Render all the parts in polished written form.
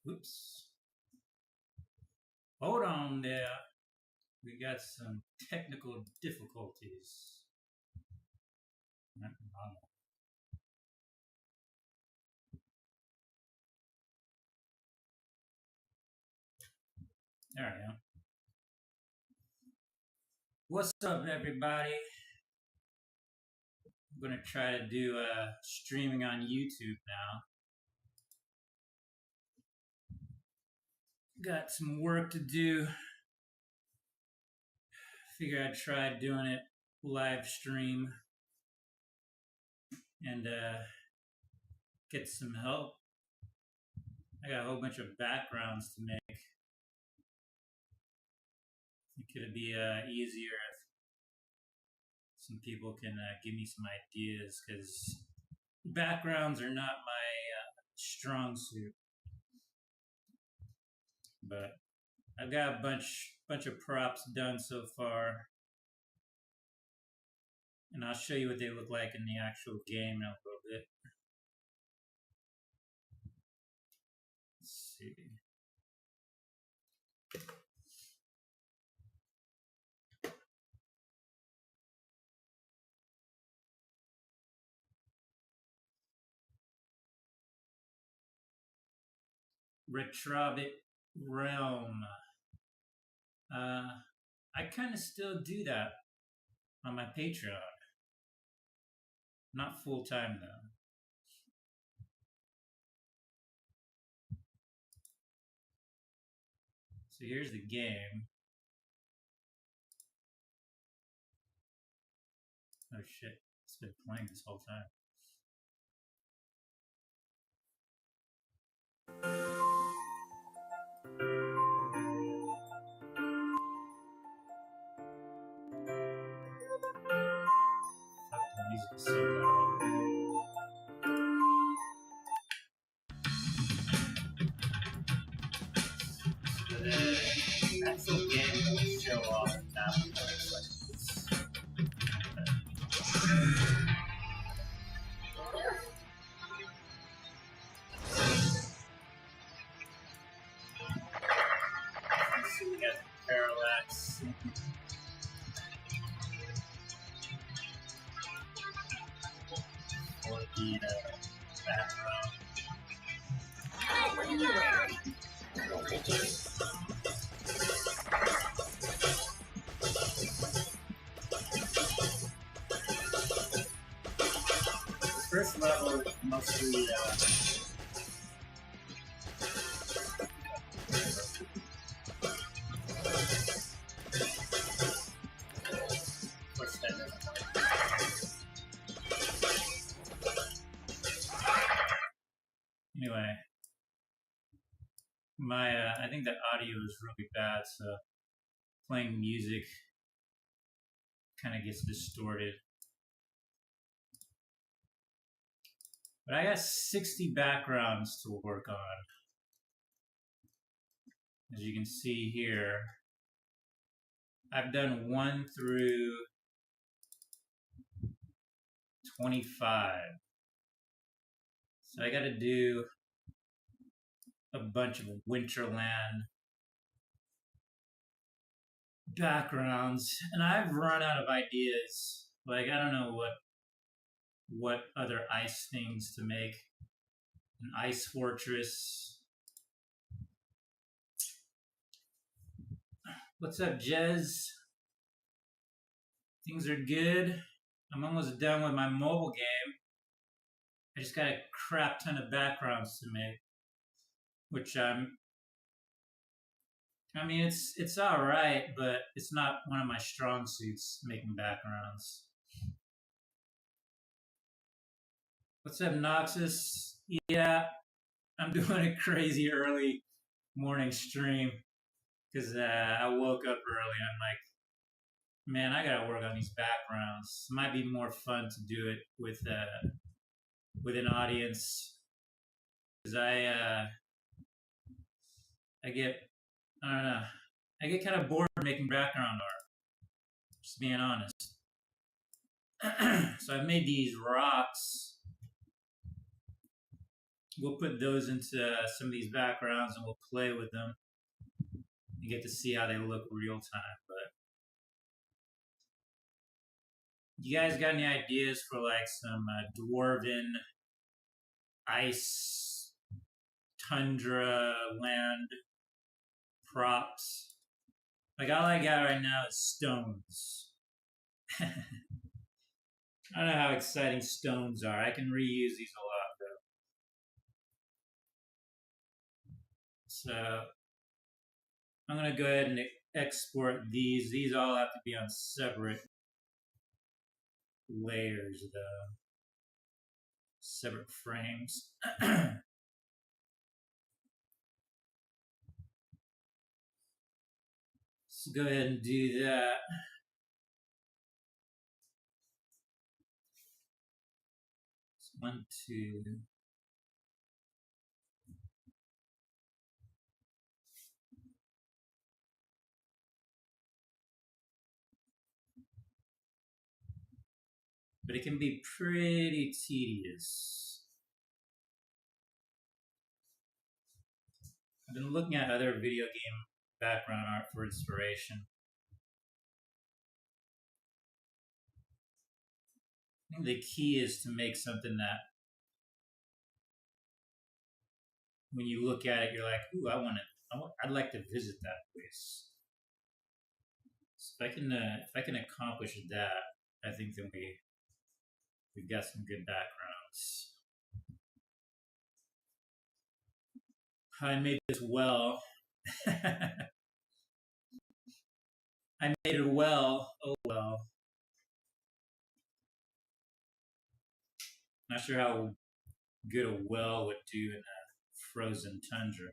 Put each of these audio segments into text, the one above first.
Oops. Hold on there. We got some technical difficulties. There I am. What's up, everybody? I'm going to try to do streaming on YouTube now. Got some work to do. Figure I'd try doing it live stream and get some help. I got a whole bunch of backgrounds to make. I think it'd be easier if some people can give me some ideas, because backgrounds are not my strong suit. But I've got a bunch of props done so far, and I'll show you what they look like in the actual game in a little bit. Let's see. Retrobic Realm. I kind of still do that on my Patreon. Not full time though. So here's the game. Oh shit, it's been playing this whole time. Fuck, the music is so loud. The actual game will show off now. So we got parallax. For the background. What are you wearing? I don't like it. First level is mostly anyway, my I think the audio is really bad, so playing music kind of gets distorted. But I got 60 backgrounds to work on. As you can see here, I've done 1 through 25. So I got to do a bunch of Winterland backgrounds, and I've run out of ideas. Like, I don't know what other ice things to make. An ice fortress. What's up, Jez? Things are good. I'm almost done with my mobile game. I just got a crap ton of backgrounds to make, which I mean, it's all right, but it's not one of my strong suits, making backgrounds. What's up, Noxus? Yeah, I'm doing a crazy early morning stream because I woke up early and I'm like, man, I gotta work on these backgrounds. It might be more fun to do it with an audience, because I get, I don't know, I get kind of bored making background art, just being honest. So I've made these rocks we'll put those into some of these backgrounds and we'll play with them. You get to see how they look real time. But you guys got any ideas for like some dwarven ice tundra land props? Like all I got right now is stones. I don't know how exciting stones are. I can reuse these a lot though. So I'm gonna go ahead and export these. These all have to be on separate layers though. Separate frames. Let's go ahead and do that. So 1, 2. But it can be pretty tedious. I've been looking at other video game background art for inspiration. I think the key is to make something that when you look at it, you're like, ooh, I'd like to visit that place. So if I can accomplish that, I think then we've got some good backgrounds. I made this well. I made it well. Oh well. Not sure how good a well would do in a frozen tundra.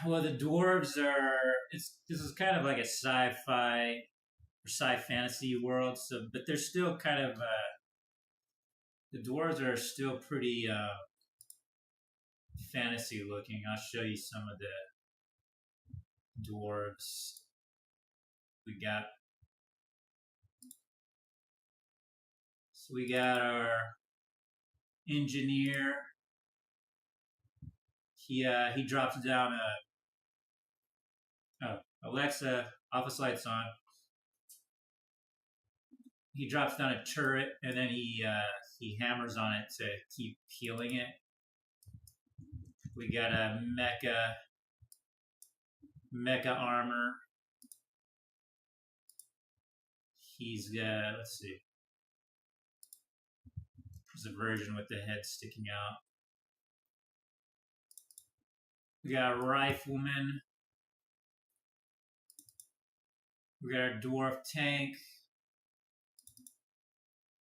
Well, the dwarves are. This is kind of like a sci-fi or sci-fantasy world. So, but they're still kind of. The dwarves are still pretty fantasy looking. I'll show you some of the dwarves we got. So we got our engineer. He drops down Alexa, office lights on. He drops down a turret and then he hammers on it to keep healing it. We got a mecha armor. He's let's see. There's a version with the head sticking out. We got a rifleman. We got our dwarf tank.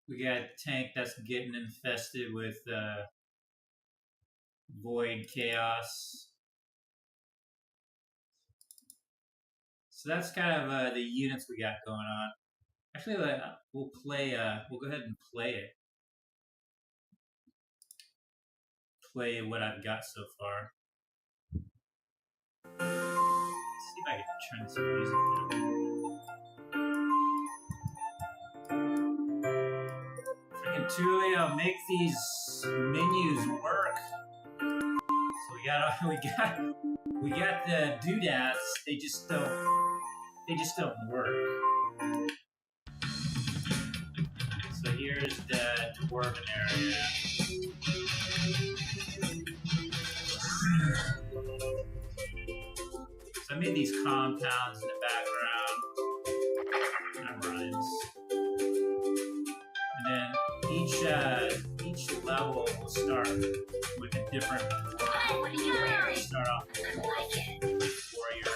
We got a tank that's getting infested with void chaos. So that's kind of the units we got going on. Actually, we'll go ahead and play it. Play what I've got so far. Let's see if I can turn some music down. Freaking Tuli, I'll make these menus work. So we got the doodads. They just don't work. So here's the dwarven area. So I made these compounds in the background. That rhymes. And then each level will start with a different dwarf. What are you wearing? Start off with I like it. warrior.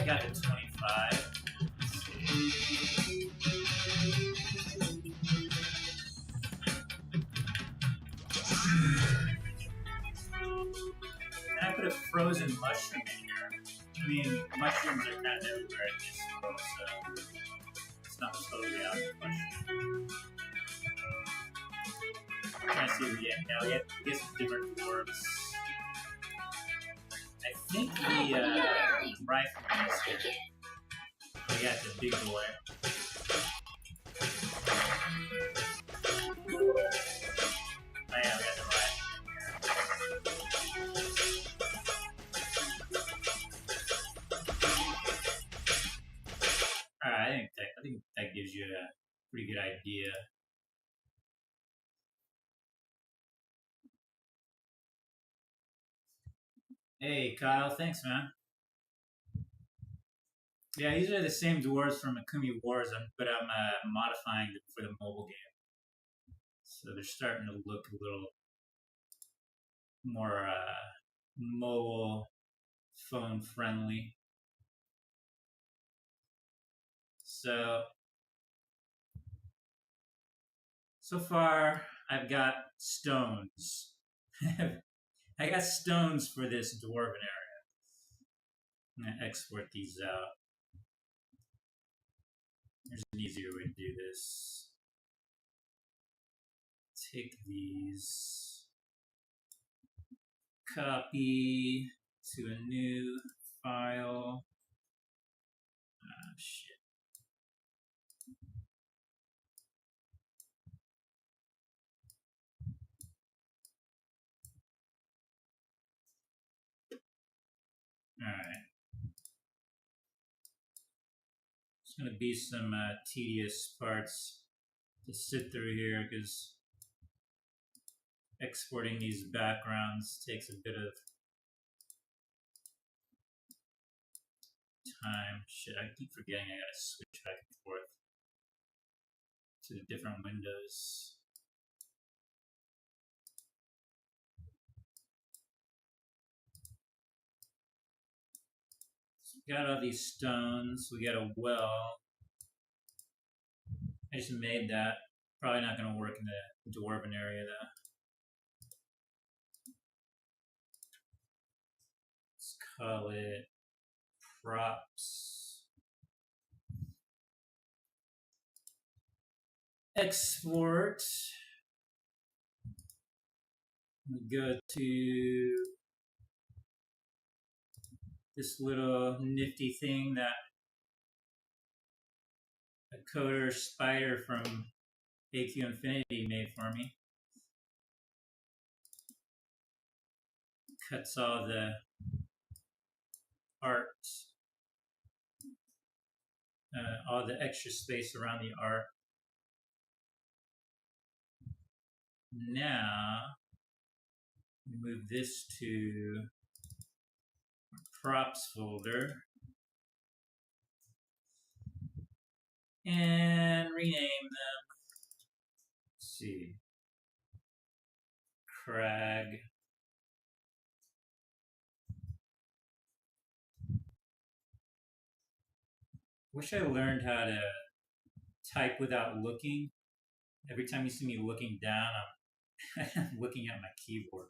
Got to 25. And I put a frozen mushroom in here. I mean, mushrooms are kind of everywhere in this world, so it's not totally out of the question. I'm trying to see if we get some different dwarves. I think the rifleman is here. We got the big boy. Oh yeah, we got the rifleman here. Alright, I think that gives you a pretty good idea. Hey Kyle, thanks man. Yeah, these are the same dwarves from Akumi Wars, but I'm modifying them for the mobile game. So they're starting to look a little more mobile phone friendly. So far I've got stones. I got stones for this dwarven area. I'm gonna export these out. There's an easier way to do this. Take these, copy to a new file. Ah, shit. Alright. It's going to be some tedious parts to sit through here because exporting these backgrounds takes a bit of time. Shit, I keep forgetting I gotta switch back and forth to the different windows. So we got all these stones. We got a well. I just made that. Probably not going to work in the dwarven area though. Let's call it props. Export. We go to this little nifty thing that a coder spider from AQ Infinity made for me. Cuts all the art, all the extra space around the art. Now, move this to our props folder and rename them. Let's see. Crag. Wish I learned how to type without looking. Every time you see me looking down, I'm looking at my keyboard.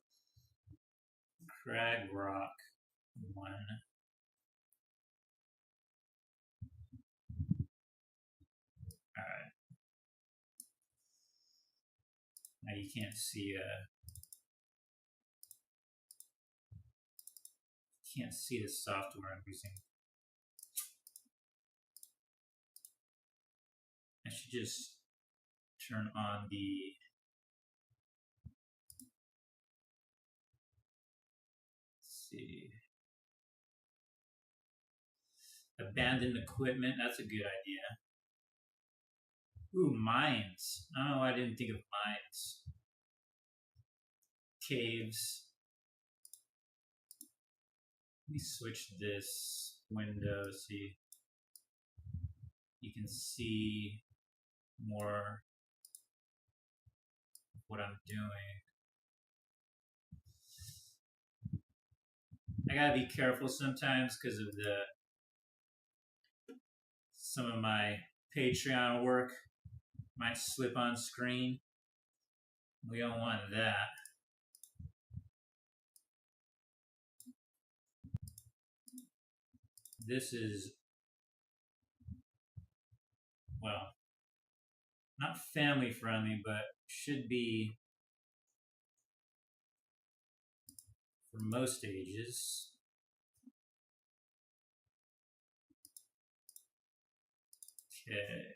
Crag Rock 1. Alright. Now you can't see the software I'm using. I should just turn on the abandoned equipment. That's a good idea. Ooh, mines. Oh, I didn't think of mines. Caves. Let me switch this window so you can see more of what I'm doing. I gotta be careful sometimes because of some of my Patreon work might slip on screen. We don't want that. This is well, not family friendly, but should be for most ages. Okay.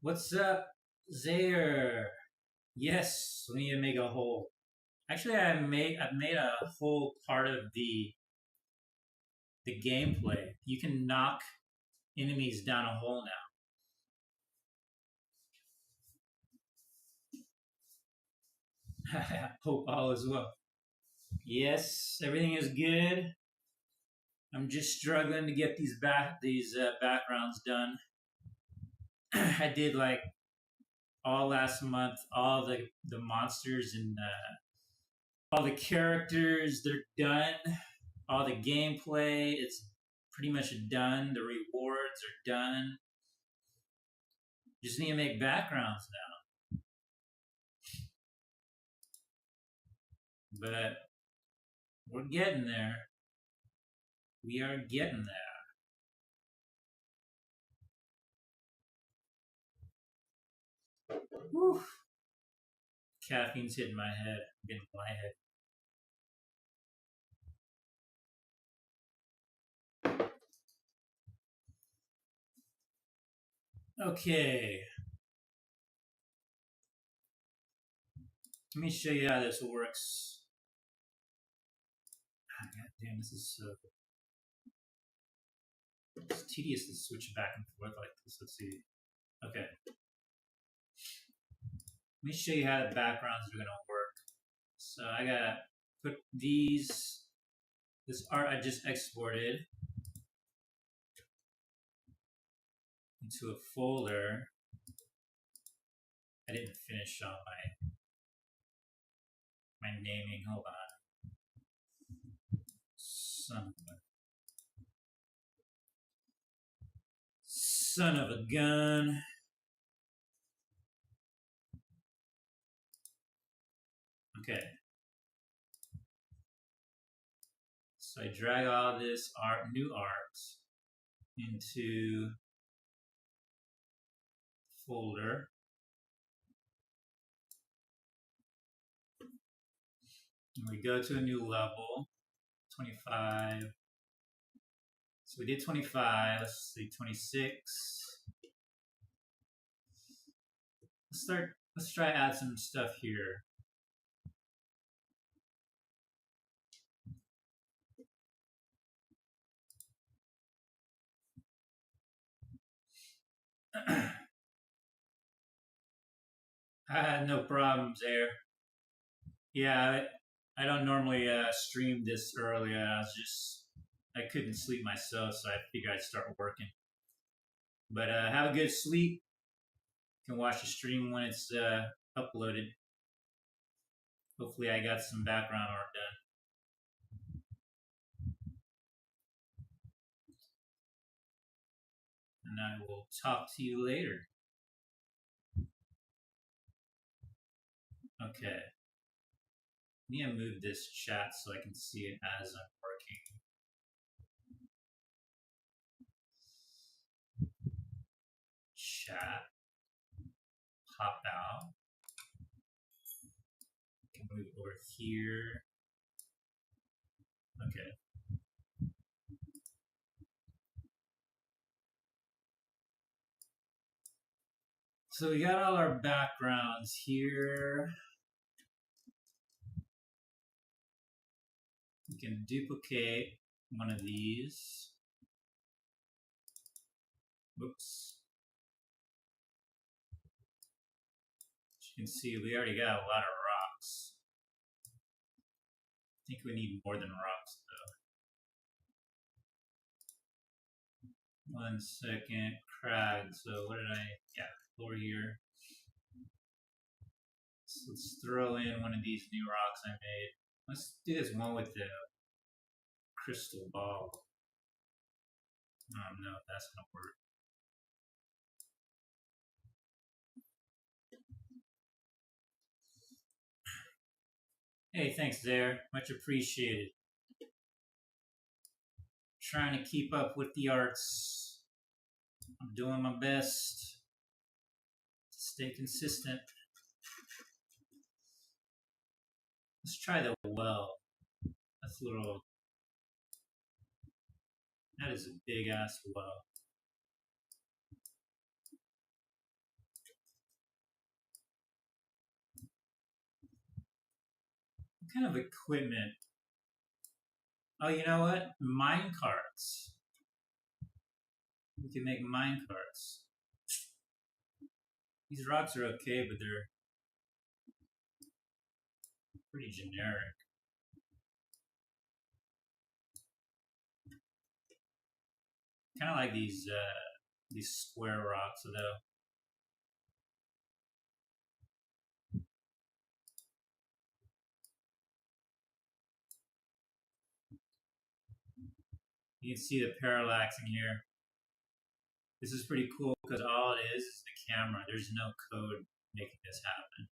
What's up, Zaire? Yes, we need to make a hole. Actually, I've made a whole part of the gameplay. You can knock enemies down a hole now. Hope all is well. Yes, everything is good. I'm just struggling to get these backgrounds done. I did like all last month, all the monsters and all the characters. They're done. All the gameplay, it's pretty much done. The rewards are done. Just need to make backgrounds now. But we're getting there. We are getting there. Whew. Caffeine's hitting my head. I'm getting lightheaded. Okay. Let me show you how this works. God damn, this is so. It's tedious to switch back and forth like this. Let's see. Okay. Let me show you how the backgrounds are going to work. So I got to put this art I just exported into a folder. I didn't finish on my naming. Hold on. Son of a gun. Okay. So I drag all this new art into folder. And we go to a new level, 25. So we did 25. Let's see, 26. Let's try add some stuff here. I had no problems there. Yeah, I don't normally stream this early. I couldn't sleep myself, so I figured I'd start working. But have a good sleep. You can watch the stream when it's uploaded. Hopefully I got some background art done. And I will talk to you later. Okay. I need to move this chat so I can see it as I'm working. Chat. Pop out. I can move over here. Okay. So we got all our backgrounds here. We can duplicate one of these. Whoops. As you can see, we already got a lot of rocks. I think we need more than rocks, though. 1 second. Crag. So what did over here. So let's throw in one of these new rocks I made. Let's do this one with the crystal ball. I don't know if that's gonna work. Hey, thanks there. Much appreciated. trying to keep up with the arts. I'm doing my best to stay consistent. Let's try the well. That's a little. That is a big ass well. What kind of equipment? Oh, you know what? Mine carts. We can make mine carts. These rocks are okay, but they're pretty generic. Kind of like these square rocks, though. You can see the parallax in here. This is pretty cool because all it is the camera. There's no code making this happen.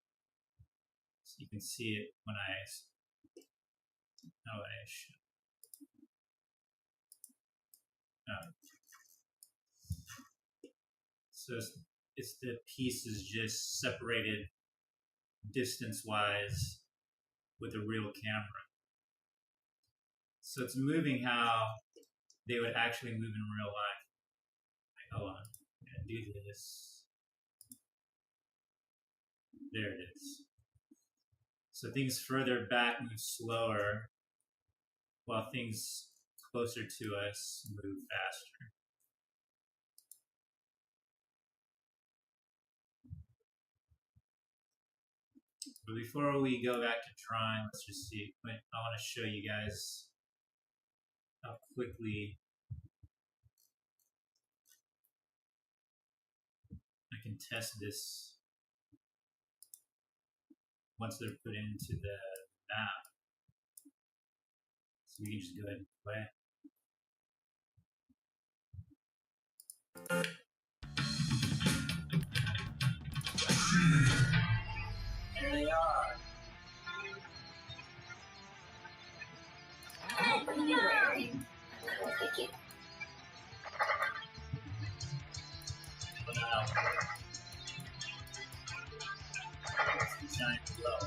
So you can see it when I show. Oh. So it's the pieces just separated distance-wise with a real camera. So it's moving how they would actually move in real life. Like, hold on, I'm gonna do this. There it is. So things further back move slower, while things closer to us move faster. But before we go back to drawing, let's just see. I want to show you guys how quickly I can test this once they're put into the map. So we can just go ahead and play. There they are. Hey, what are you wearing? I don't like it. But now, it's giant glow.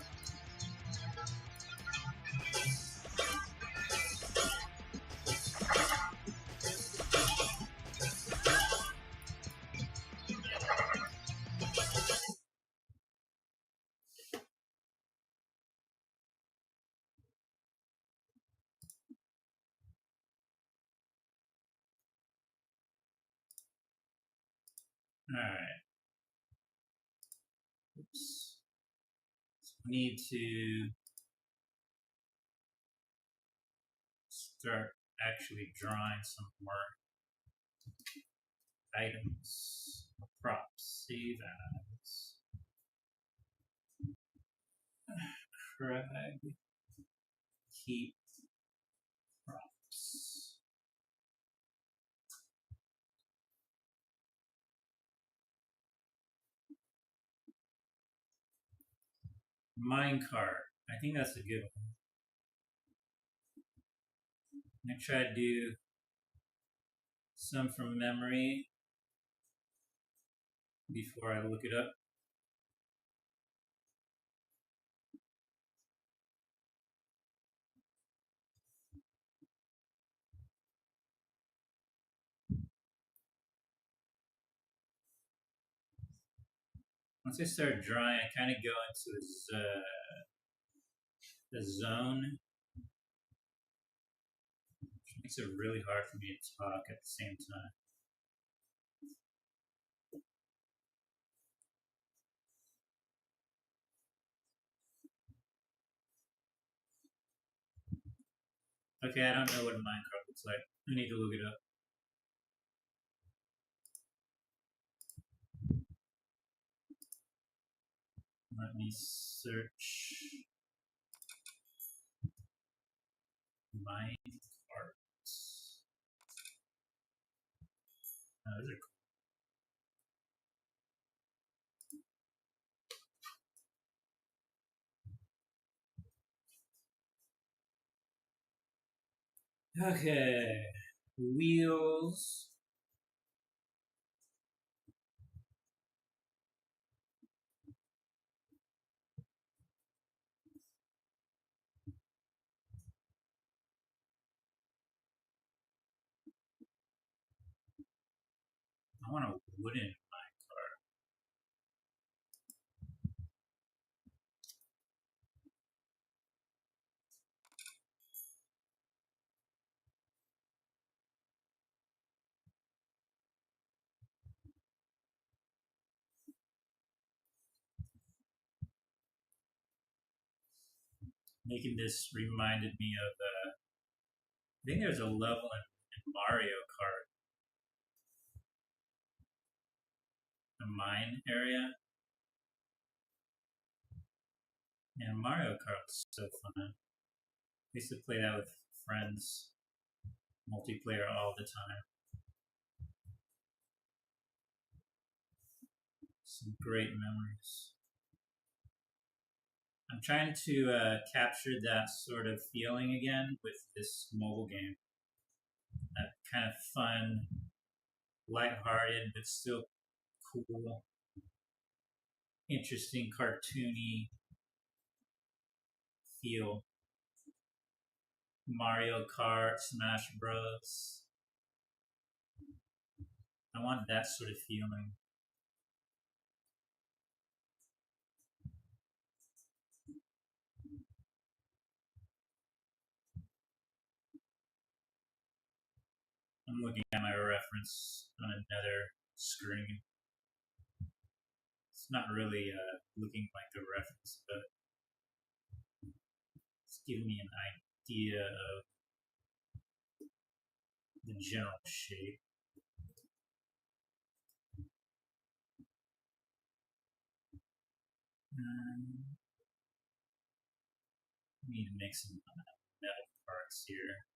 Alright. Oops. So we need to start actually drawing some more items, props. Save as. Crag. Keep props. Minecart. I think that's a good one. I'm going to try to do some from memory before I look it up. Once I start drawing, I kind of go into the zone, which makes it really hard for me to talk at the same time. Okay, I don't know what a minecart looks like. I need to look it up. Let me search minecarts. Oh, those are cool. Okay. wheels. I want a wooden minecart. Making this reminded me of, I think there's a level in Mario Kart, a mine area. And Mario Kart was so fun. I used to play that with friends, multiplayer all the time. Some great memories. I'm trying to capture that sort of feeling again with this mobile game. That kind of fun, lighthearted, but still cool, interesting, cartoony feel. Mario Kart, Smash Bros. I want that sort of feeling. I'm looking at my reference on another screen. It's not really looking like the reference, but it's giving me an idea of the general shape. Need to make some metal parts here.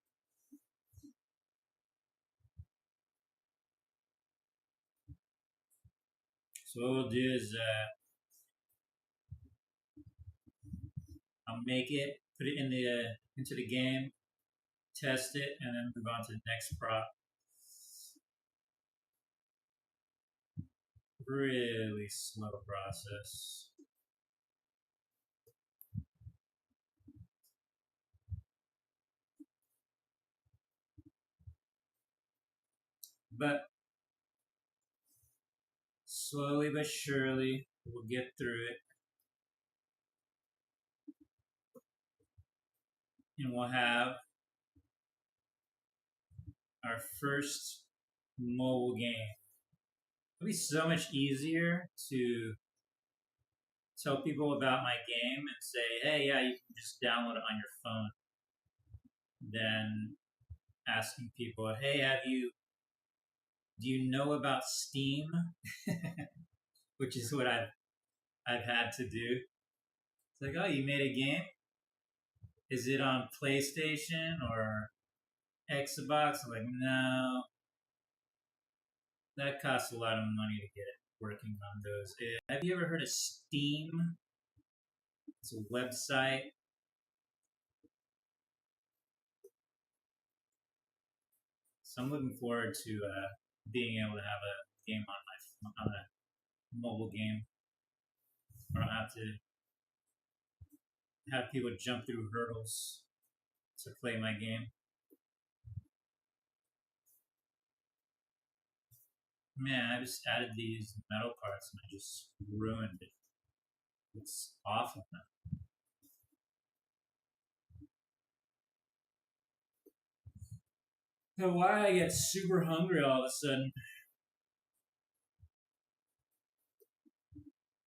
So what we'll do is I'll make it, put it in the into the game, test it, and then move on to the next prop. Really slow process. But slowly but surely, we'll get through it. And we'll have our first mobile game. It'll be so much easier to tell people about my game and say, hey, yeah, you can just download it on your phone, than asking people, hey, do you know about Steam? Which is what I've had to do. It's like, oh, you made a game? Is it on PlayStation or Xbox? I'm like, no, that costs a lot of money to get it working on those. Have you ever heard of Steam? It's a website. So I'm looking forward to being able to have a game on a mobile game, where I don't have to have people jump through hurdles to play my game. Man, I just added these metal parts and I just ruined it. It's awful now. So why I get super hungry all of a sudden?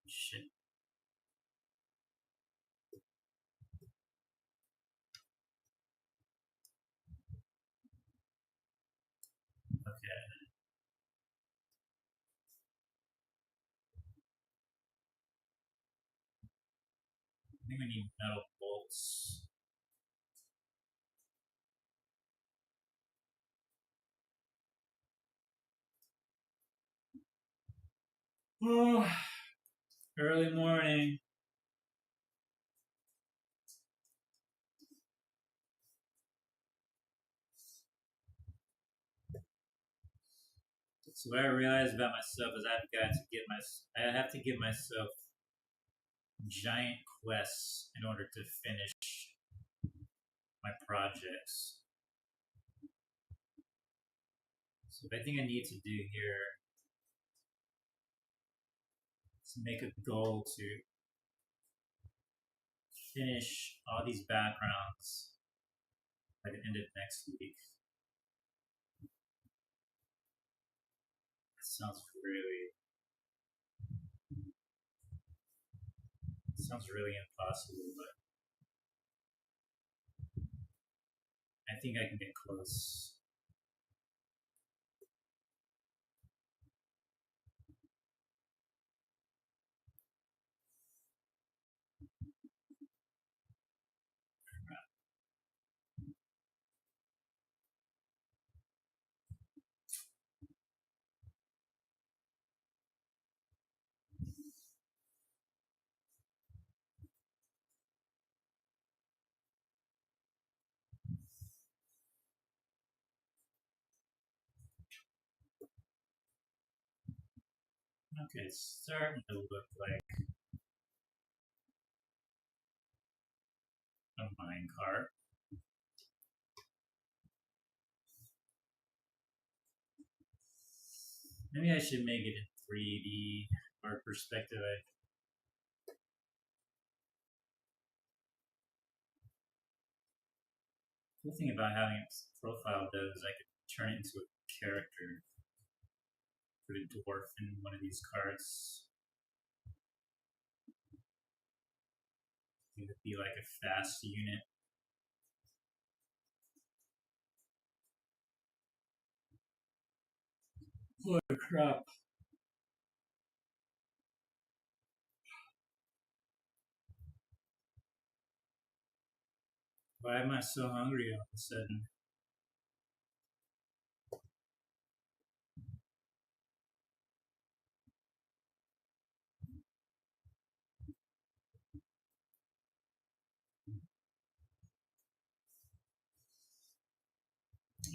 Shit. Okay. I think we need metal bolts. Oh, early morning. So what I realized about myself is I have to give myself giant quests in order to finish my projects. So I think I need to do here is make a goal to finish all these backgrounds by the end of next week. That sounds really impossible, but I think I can get close. Okay, it's starting to look like a minecart. Maybe I should make it in 3D or perspective. The cool thing about having a profile though is I could turn it into a character. Put a dwarf in one of these cards. It would be like a fast unit. Holy crap. Why am I so hungry all of a sudden?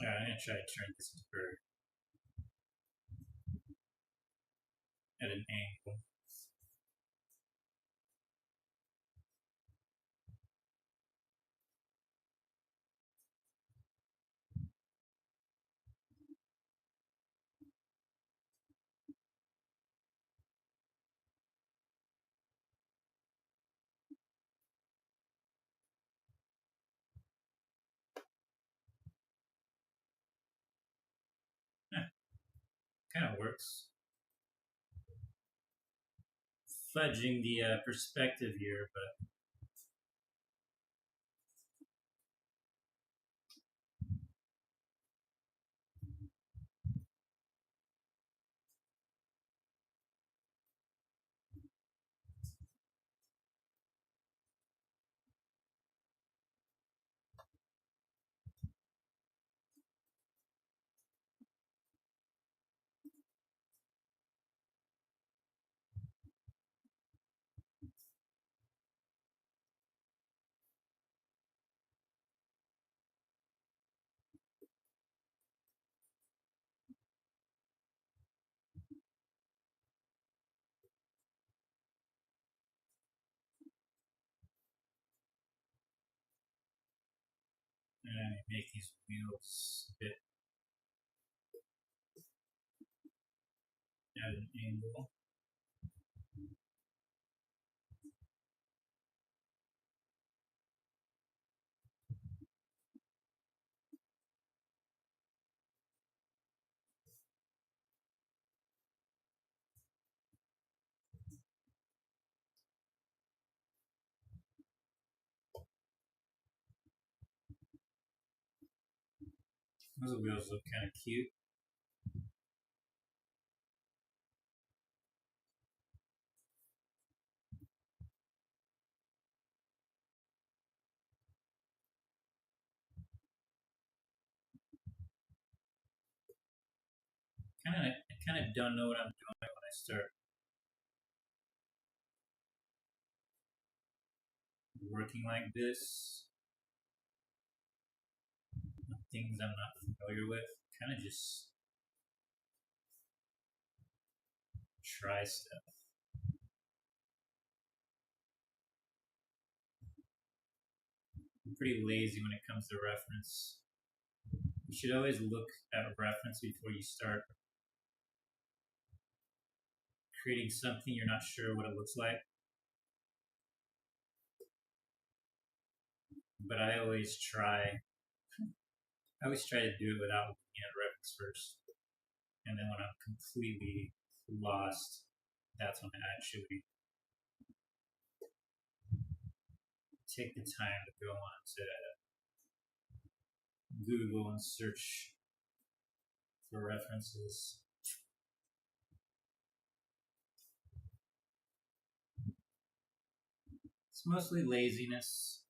Alright, I'm gonna try to turn this bird at an angle. Kind of works. Fudging the perspective here, but make these wheels a bit at an angle. Those wheels look kind of cute. I kind of don't know what I'm doing when I start working like this. Things I'm not familiar with. Kind of just try stuff. I'm pretty lazy when it comes to reference. You should always look at a reference before you start creating something you're not sure what it looks like. But I always try to do it without looking at reference first. And then when I'm completely lost, that's when I actually take the time to go on to Google and search for references. It's mostly laziness.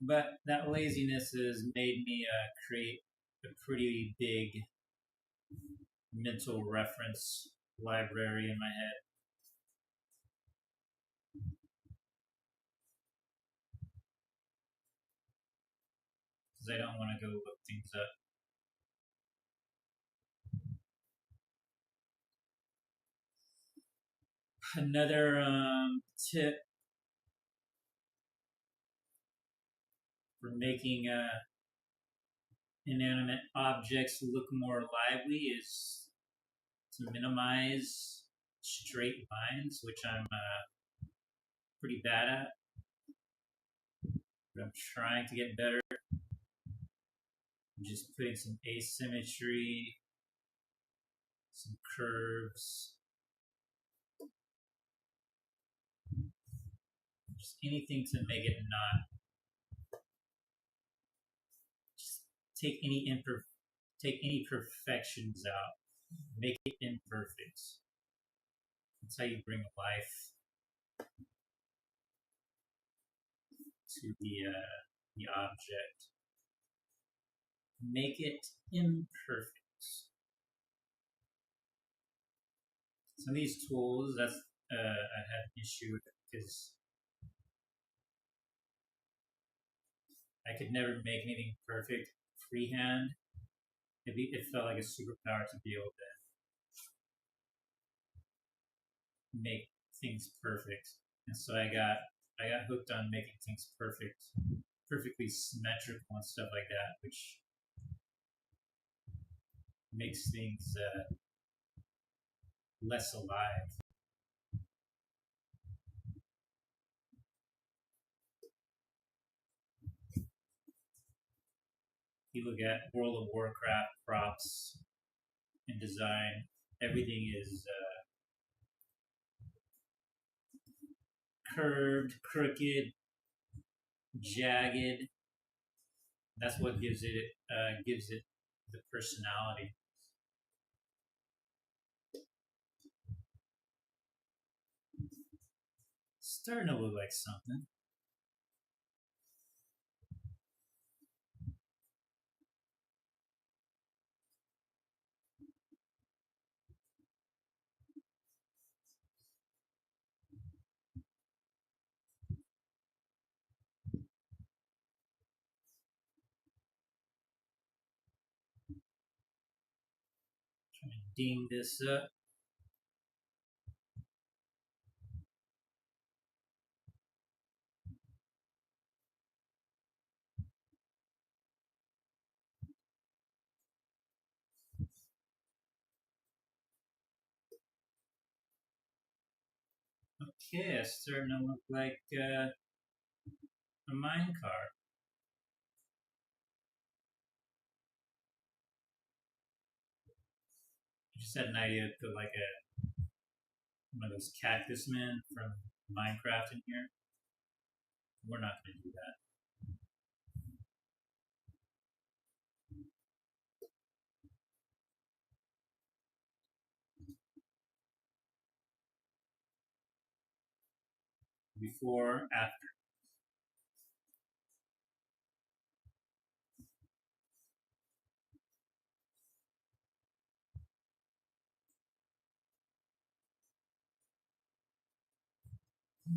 But that laziness has made me create a pretty big mental reference library in my head. Because I don't want to go look things up. Another tip for making inanimate objects look more lively is to minimize straight lines, which I'm pretty bad at. But I'm trying to get better. I'm just putting some asymmetry, some curves, just anything to make it not just take any perfections out, make it imperfect. That's how you bring life to the object. Make it imperfect. Some of these tools, I had an issue with because I could never make anything perfect freehand. It felt like a superpower to be able to make things perfect, and so I got hooked on making things perfectly symmetrical and stuff like that, which makes things less alive. You look at World of Warcraft props and design, everything is curved, crooked, jagged. That's what gives it the personality. Starting to look like something. Trying to ding this up. Okay, it's starting to look like a minecart. I just had an idea to put like one of those cactus men from Minecraft in here. We're not going to do that. Before, after.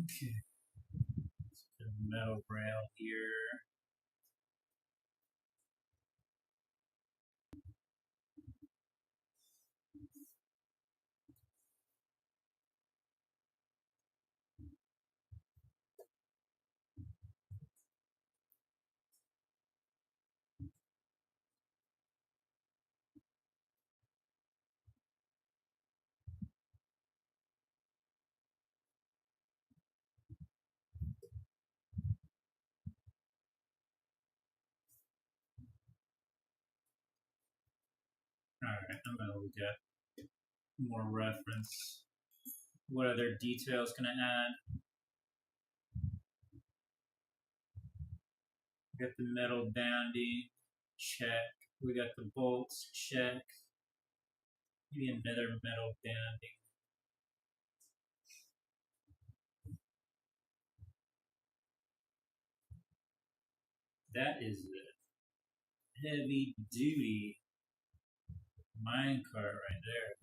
Okay. Let's put a metal rail here. I'm gonna look at more reference. What other details can I add? We got the metal banding, check. We got the bolts, check. Maybe another metal banding. That is a heavy duty minecart right there.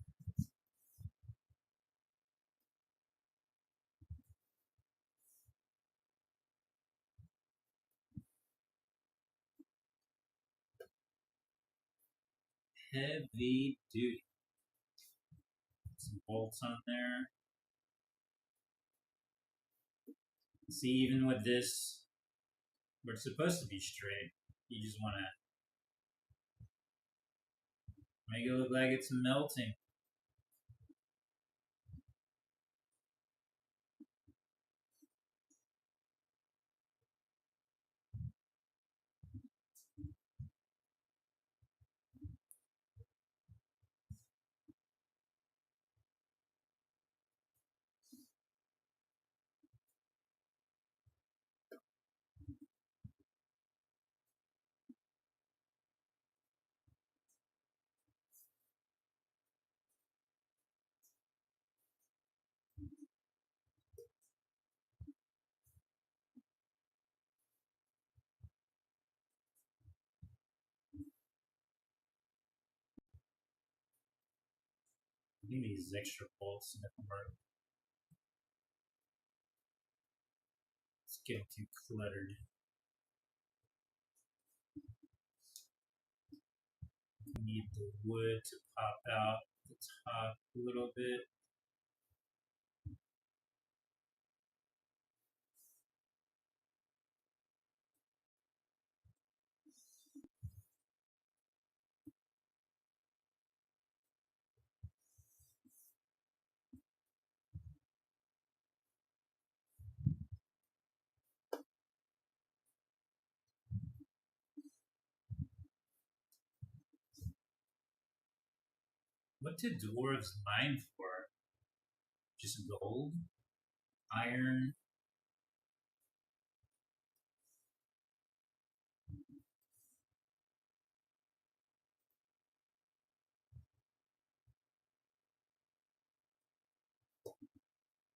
Heavy duty. Some bolts on there. See, even with this, where it's supposed to be straight, you just want to make it look like it's melting. I think these extra bolts don't work. It's getting too cluttered. We need the wood to pop out the top a little bit. What did dwarves mine for? Just gold? Iron?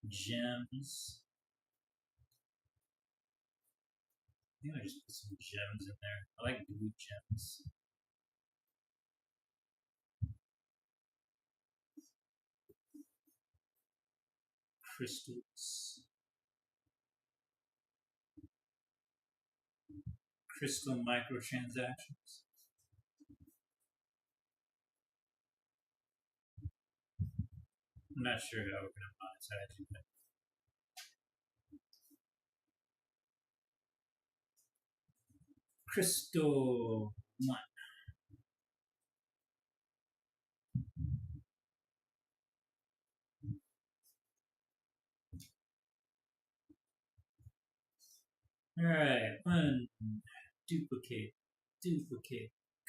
Gems? I think I just put some gems in there. I like blue gems. Crystals. Crystal microtransactions. I'm not sure how we're going to monetize it, but Crystal 1. Alright, duplicate,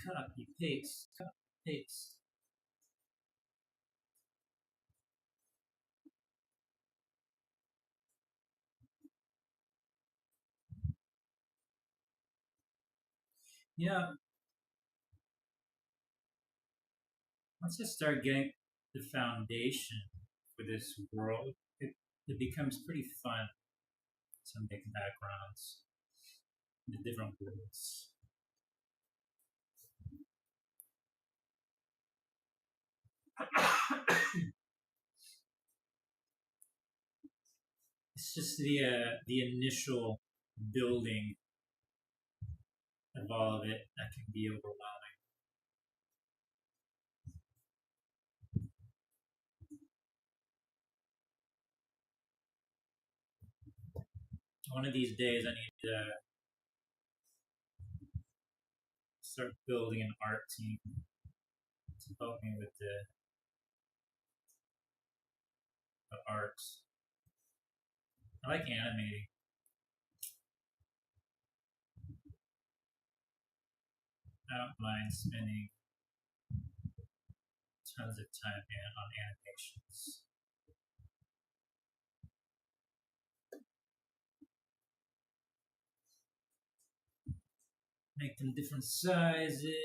copy, paste, copy, paste. Yeah, once I start getting the foundation for this world, it becomes pretty fun to make backgrounds in the different worlds. It's just the initial building of all of it that can be overwhelming. One of these days, I need to start building an art team to help me with the art. I like animating. I don't mind spending tons of time on animations. Make them different sizes.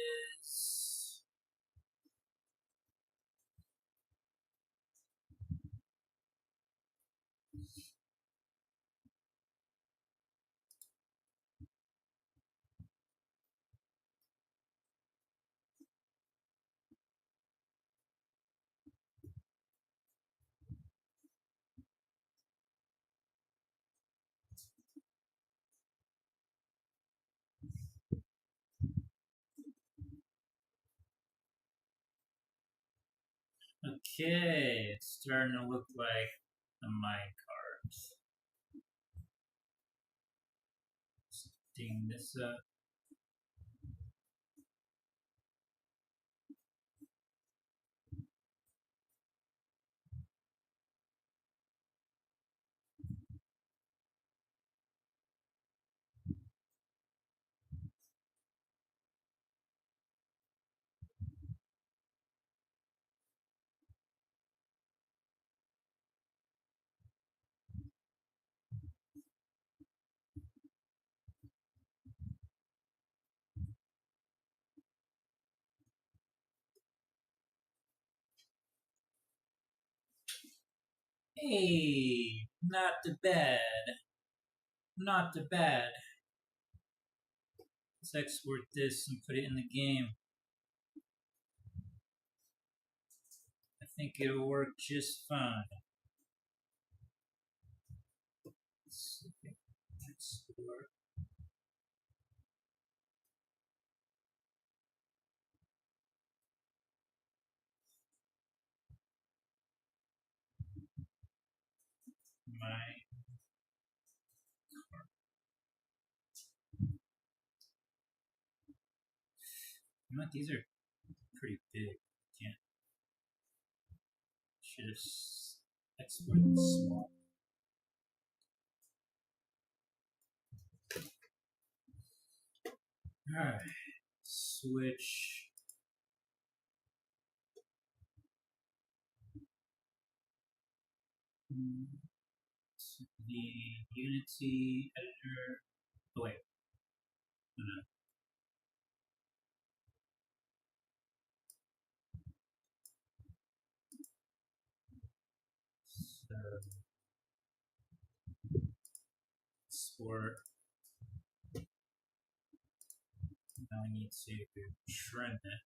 Okay, it's starting to look like a minecart. Setting this up. Hey, not too bad. Not too bad. Let's export this and put it in the game. I think it'll work just fine. Let's export. My these are pretty big. Can't. Should have exported small. Alright. Switch. To the Unity editor. Oh wait. No. So export. Now I need to trim it.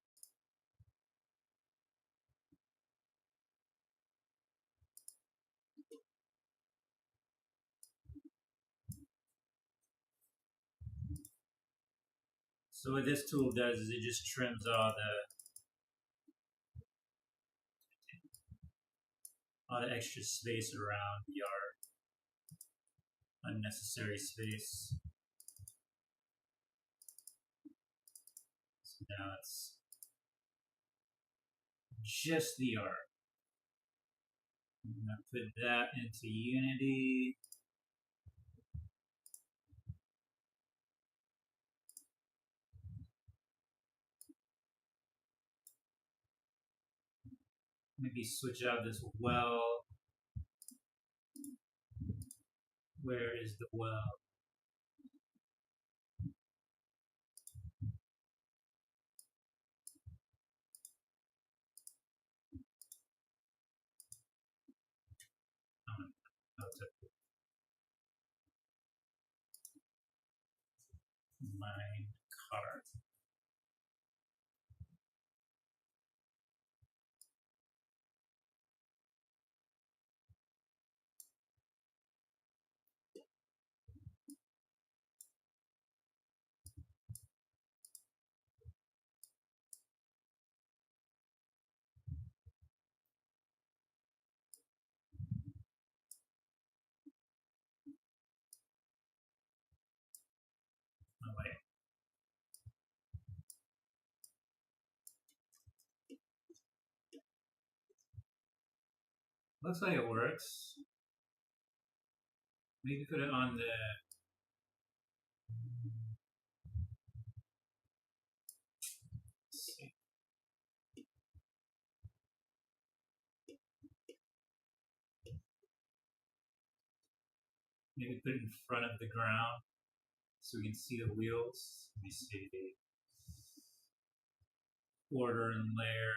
So what this tool does is it just trims all the extra space around the art, unnecessary space. So now it's just the art. I'm gonna put that into Unity. Maybe switch out this well. Where is the well? Mine card. Oh wait. Looks like it works. Maybe put it on the. Let's see. Maybe put it in front of the ground so we can see the wheels. Let me see. Order and layer.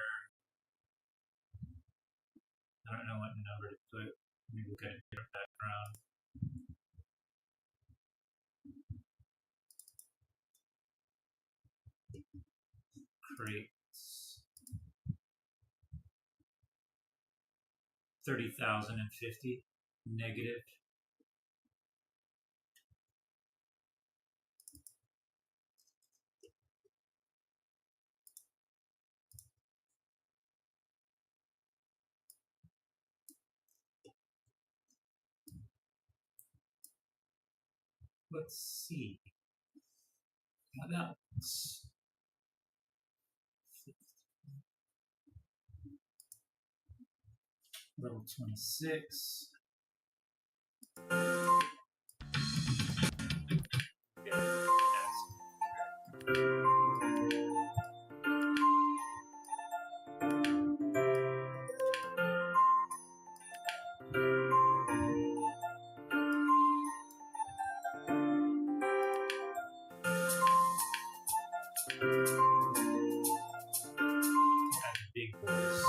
I don't know what number to put. Maybe we'll get a different background. Crates. 30,050 negative. Let's see. How about level 26? Yeah, that's big boys.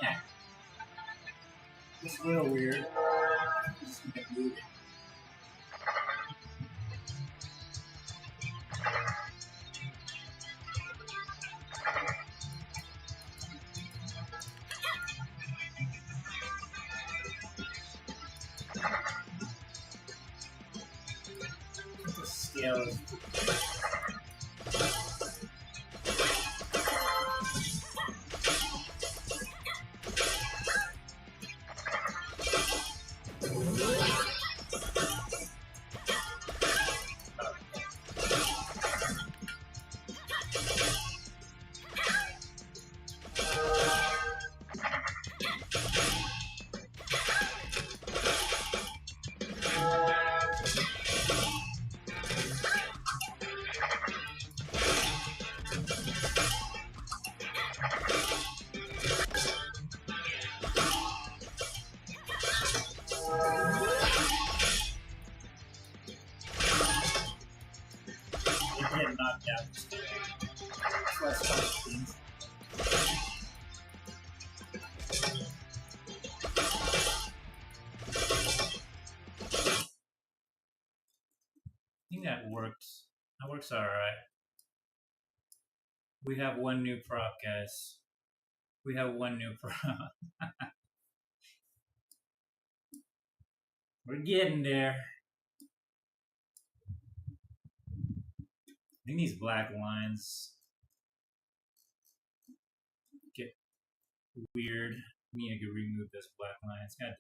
Yeah. It's real weird. Just keep it moving. The scale is getting knocked out. That's why it's fun. I think that works. That works all right. We have one new prop, guys. We have one new prop. We're getting there. I think these black lines get weird. I need to remove this black line. It's got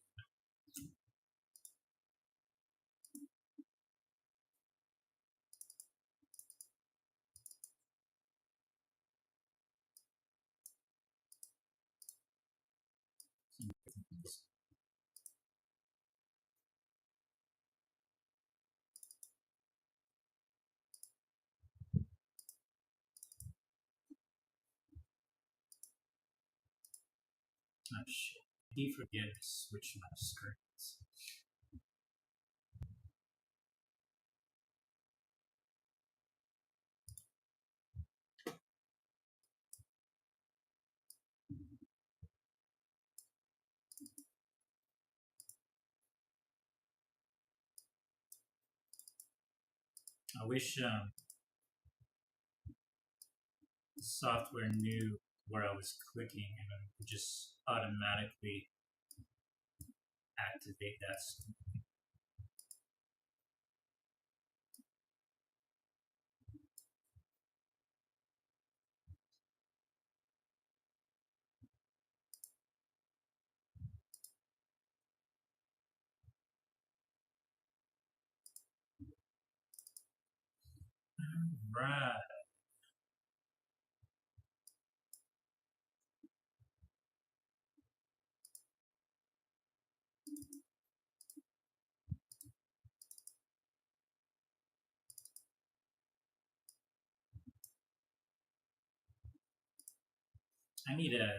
oh shit. I forget to switch my screens. I wish software knew where I was clicking and it would just automatically activate that. Right. I need a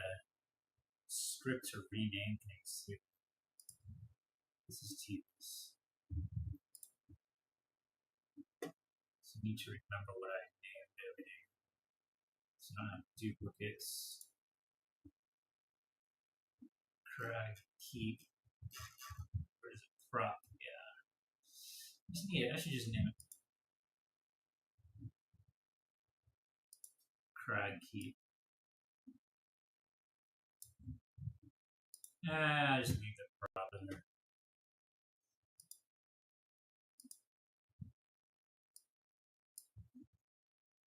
script to rename things too. This is tedious. So I need to remember what I named everything. So I don't have duplicates. Drag, keep. Where is it? Prop. Yeah. I should just name it Crag keep. I just leave the prop in there.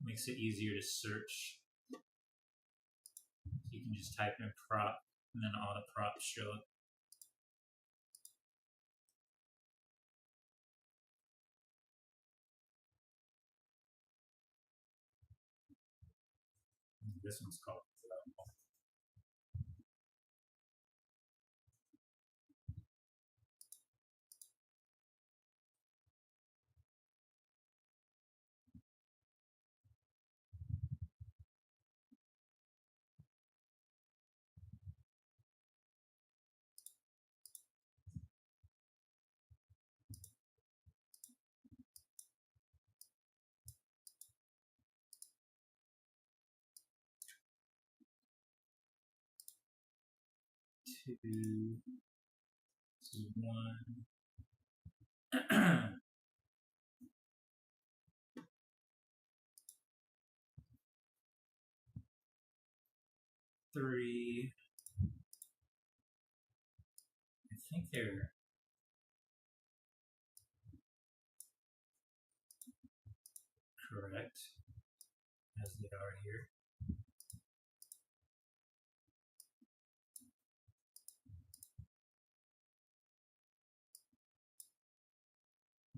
Makes it easier to search. You can just type in prop and then all the props show up. This one's called flow. Two, this is one. 3. I think they're correct as they are here.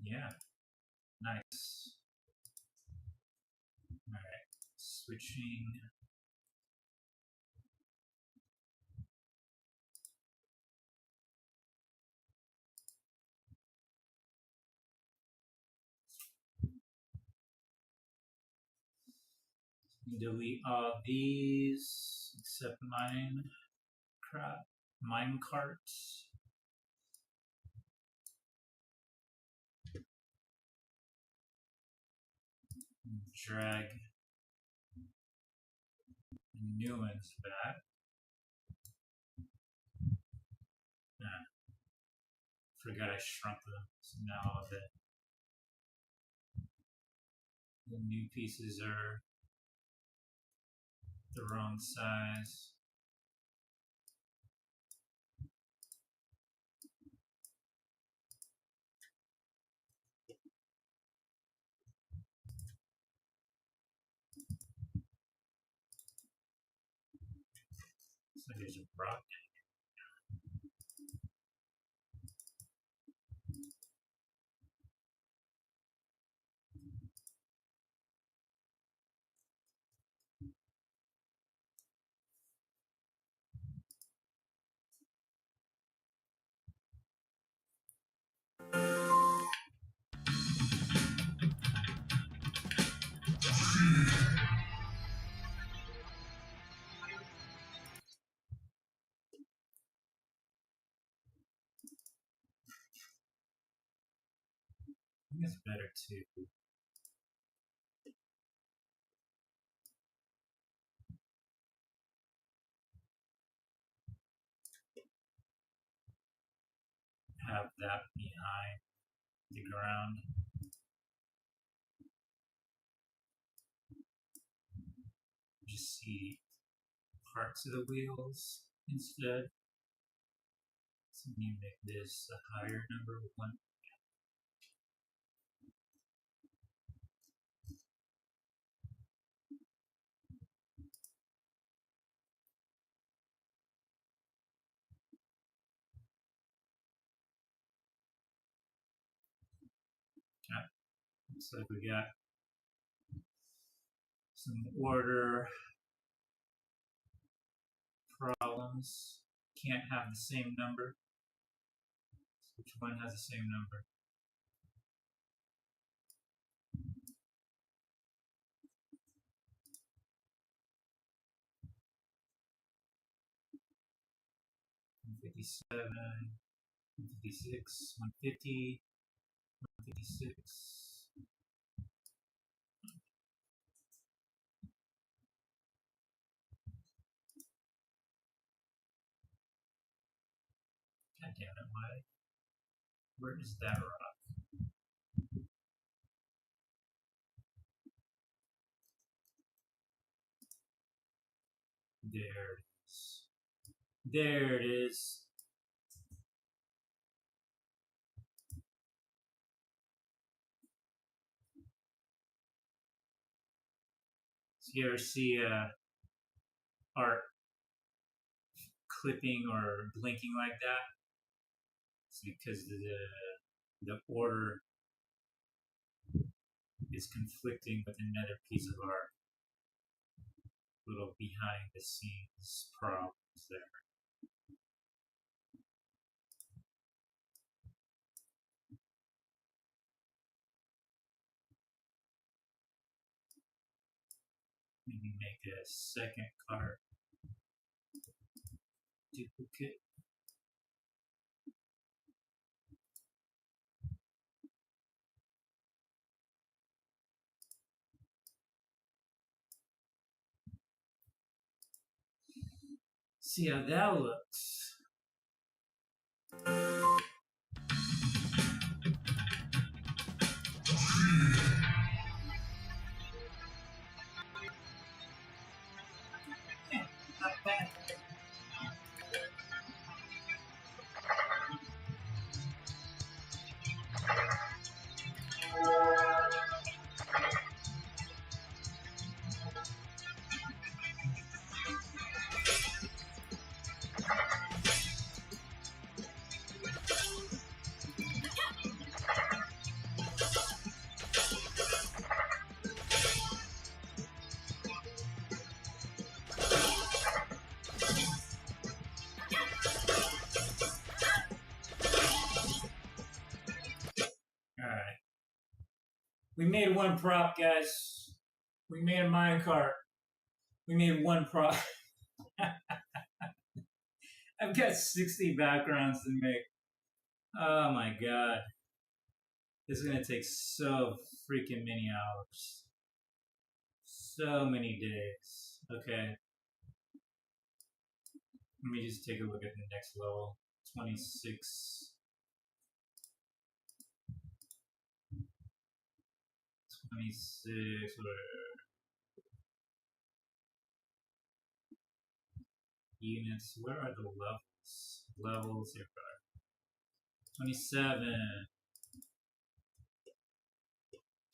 Yeah, nice. All right, switching. Delete all these except minecart. Drag new ones back. Forgot I shrunk them, so now all the new pieces are the wrong size. So there's a rock. I think it's better to have that behind the ground. Just see parts of the wheels instead. So you make this a higher number, 1. Okay. Looks like we got some order problems. Can't have the same number. So which one has the same number? 157, 156, 150, 156. God damn it, where is that rock? There it is. There it is. So you ever see art clipping or blinking like that? It's because the order is conflicting with another piece of art. Little behind the scenes problems there. Maybe make a second card duplicate. See how that looks. Not bad. Alright. We made one prop, guys. We made a minecart. We made one prop. I've got 60 backgrounds to make. Oh my god. This is gonna take so freaking many hours. So many days. Okay. Let me just take a look at the next level. 26. 26. Units. Where are the levels? Levels. Here we are. 27.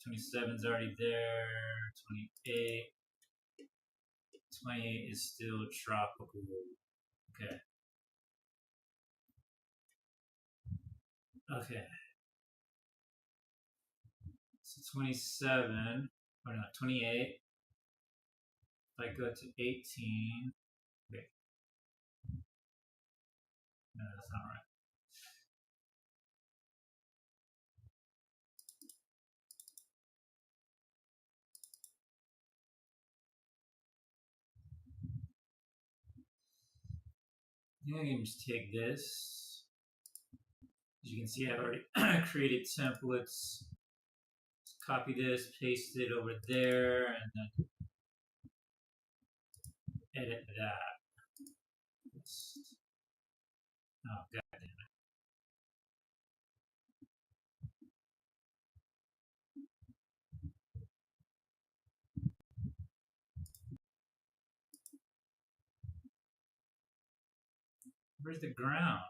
27's already there. 28. 28 is still tropical. Okay. Okay. So 27. Or not, 28. If I go to 18. Wait. No, that's not right. I can just take this. As you can see, I've already created templates. Just copy this, paste it over there, and then edit that. Oh, god damn it. Where's the ground?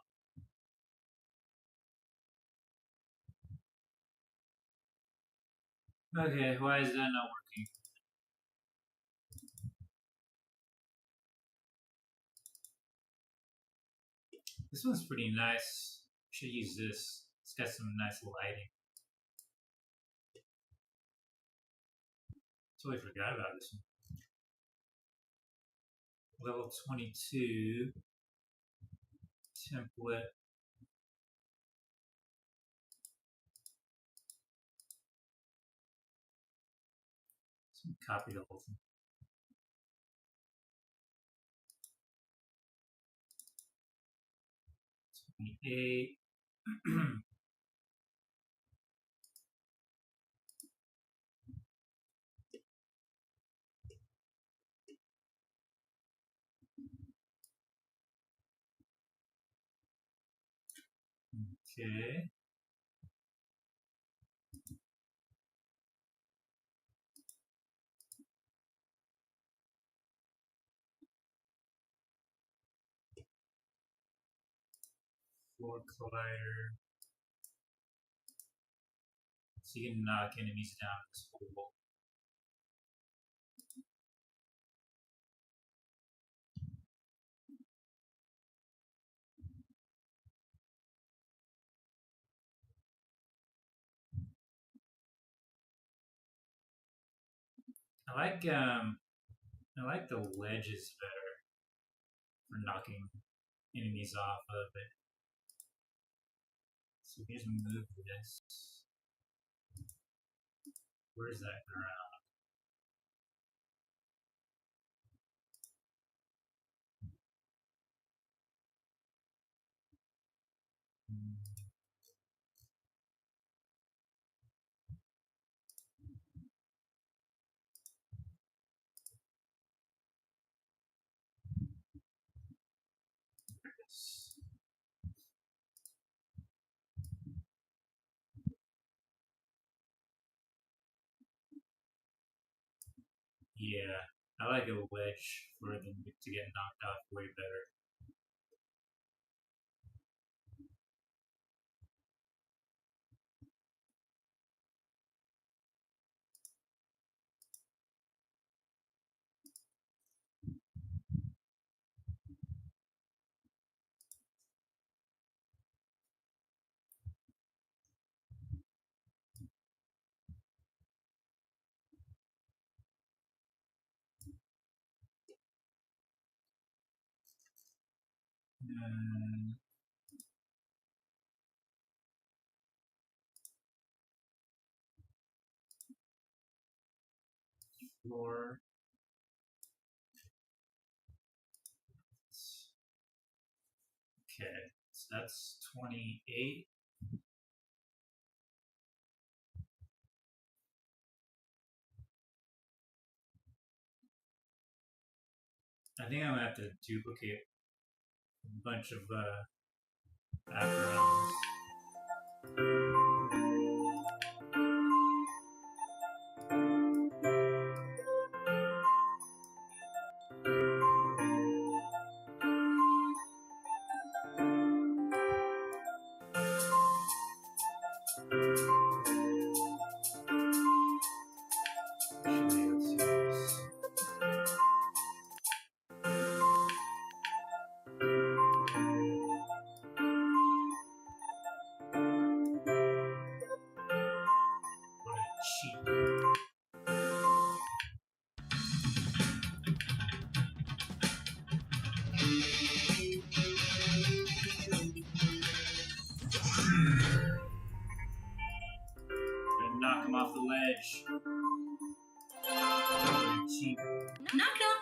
Okay, why is that not working? This one's pretty nice. Should use this. It's got some nice lighting. Totally forgot about this one. Level 22. Template. Copy the whole thing. 28. Okay. Floor collider. So you can knock enemies down this hole. I like the wedges better for knocking enemies off of it. So here's move this. Where's that ground? Yeah, I like a wedge for them to get knocked off way better. Floor. Okay, so that's 28. I think I'm gonna have to duplicate a bunch of backgrounds. Actually, let's see this. What a cheat. Gonna knock him off the ledge. What a cheat. Knock knock.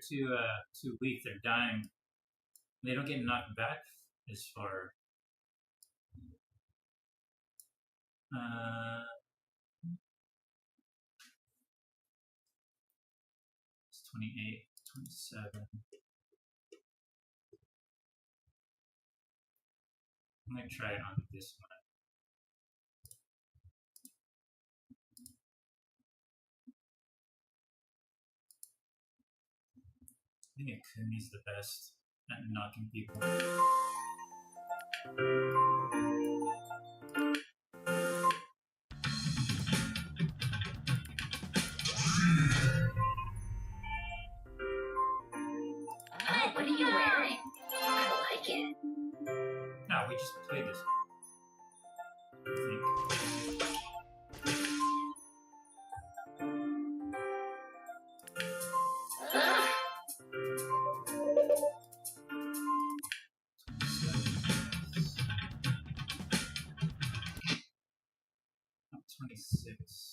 too weak, they're dying. They don't get knocked back as far. It's 28, 27. I'm gonna try it on this one. I think Akumi's the best at knocking people. What are you wearing? I like it. No, we just played this. I think. Ugh. 26.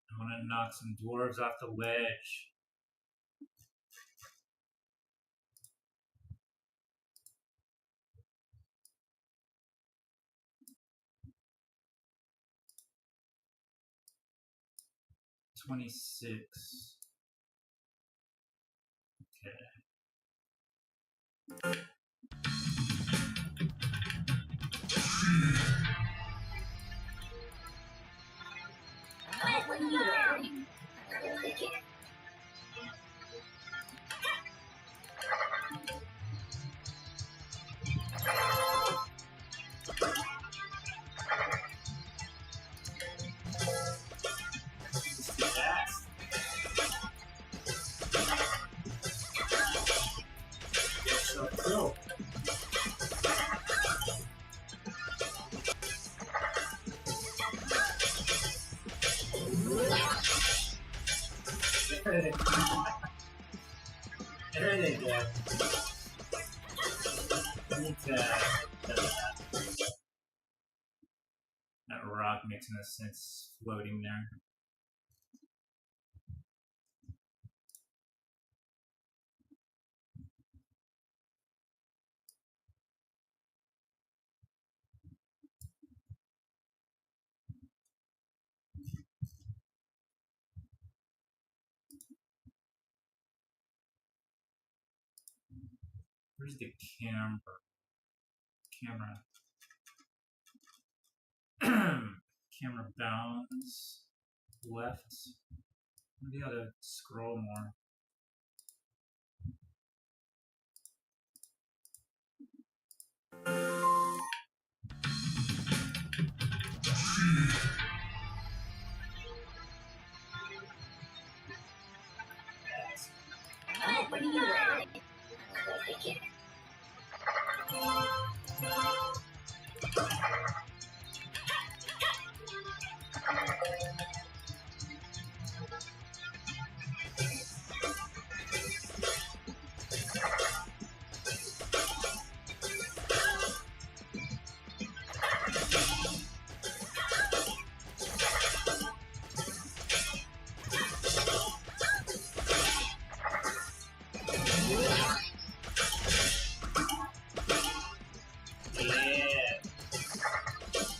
I want to knock some dwarves off the ledge. $26. Okay. What are you wearing? I like it. Yes. So cool. There they go. I need to that rock makes no sense floating there. Where's the camera? Camera bounds left. Maybe I ought to scroll more. What are you wearing? I like it.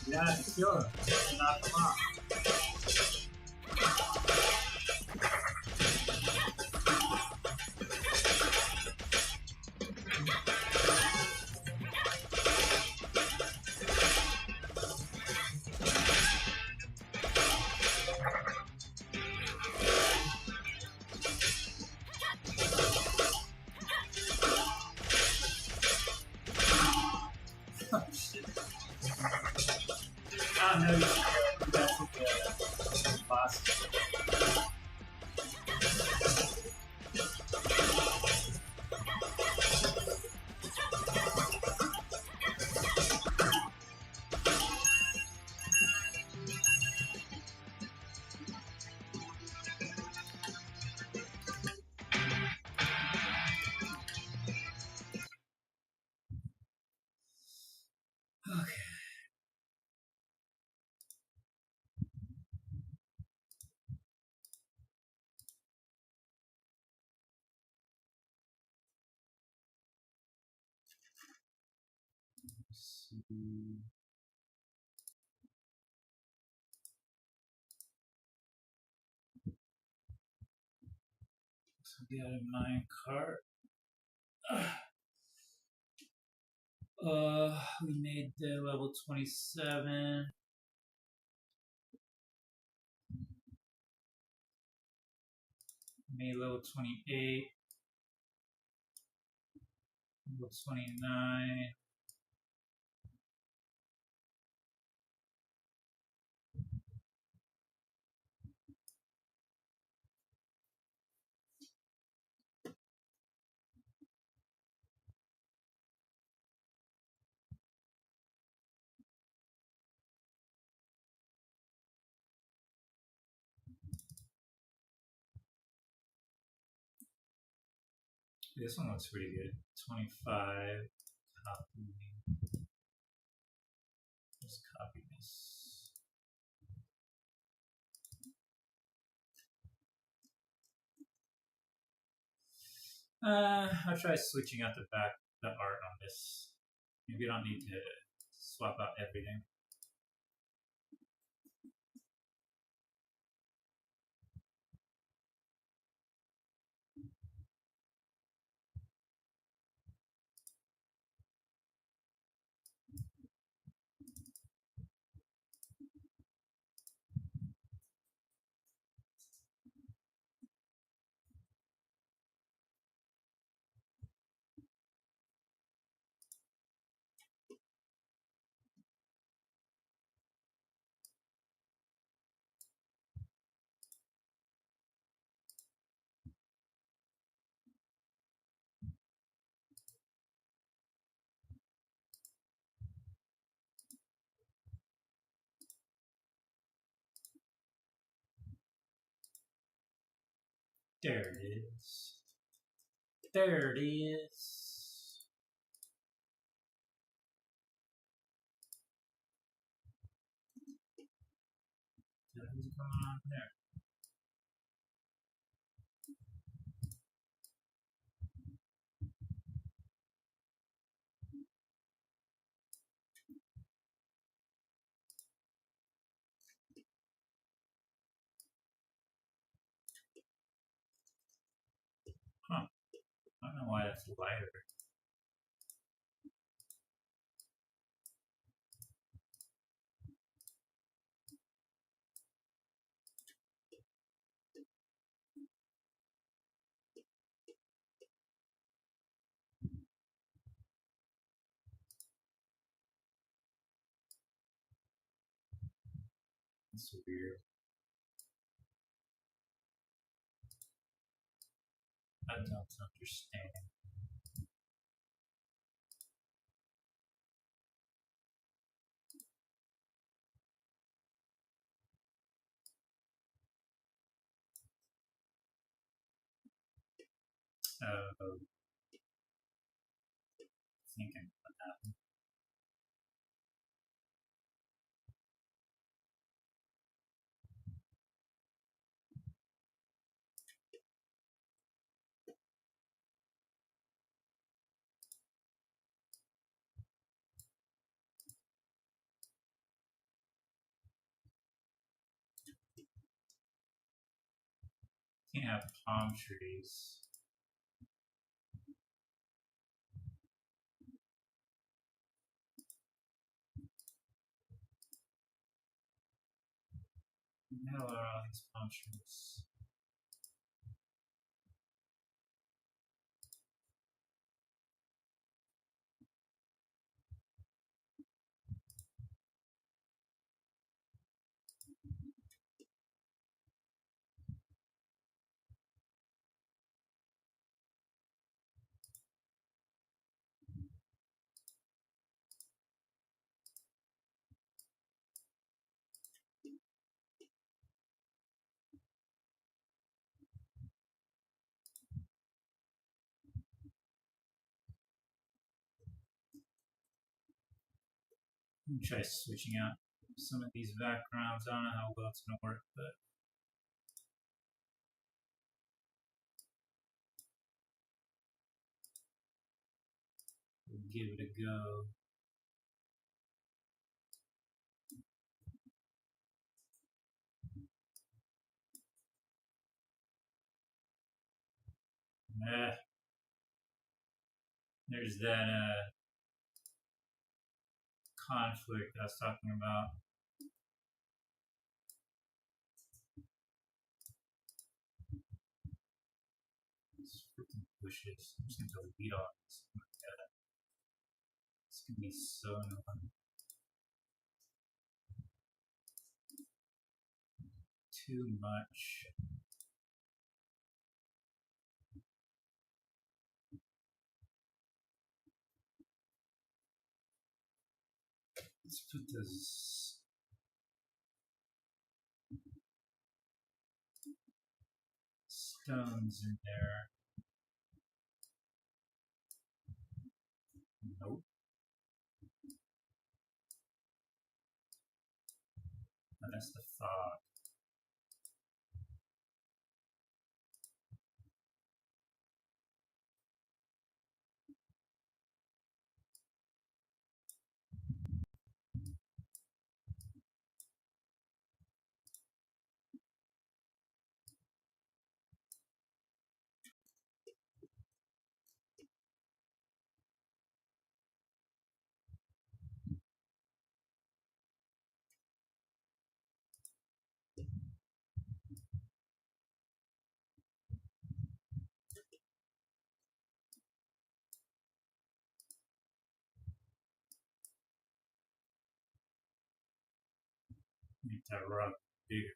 Yeah, kill him. Knock him off. not know you should go to the boss. Okay. Let's see. So we got a mine cart. We made the level 27. Made level 28. Level 29. This one looks pretty good. 25. Copy. Just copy this. I'll try switching out the art on this. Maybe I don't need to swap out everything. There it is. There it is. What's going on there? Huh. I don't know why that's lighter. It's weird. I don't understand. Thinking what happened. Can't have palm trees. What the hell are all these palm trees? me try switching out some of these backgrounds. I don't know how well it's going to work, but we'll give it a go. There's that conflict I was talking about. These freaking bushes. I'm just going to delete all this. Oh my God. It's going to be so annoying. Too much. Let's put those stones in there. Nope. Oh, that's the fog. Make that rock bigger.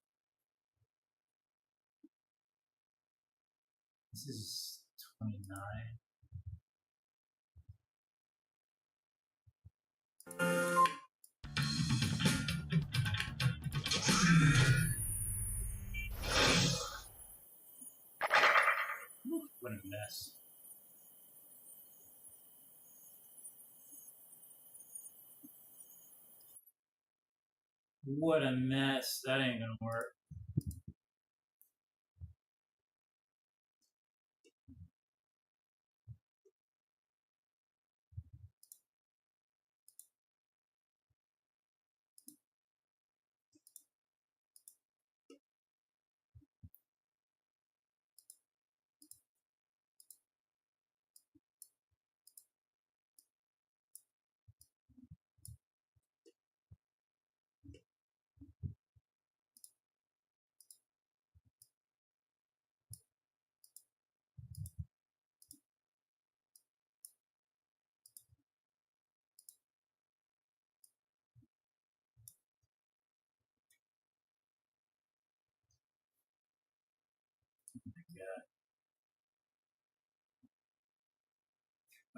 This is 29. What a mess. What a mess. That ain't gonna work. Yeah.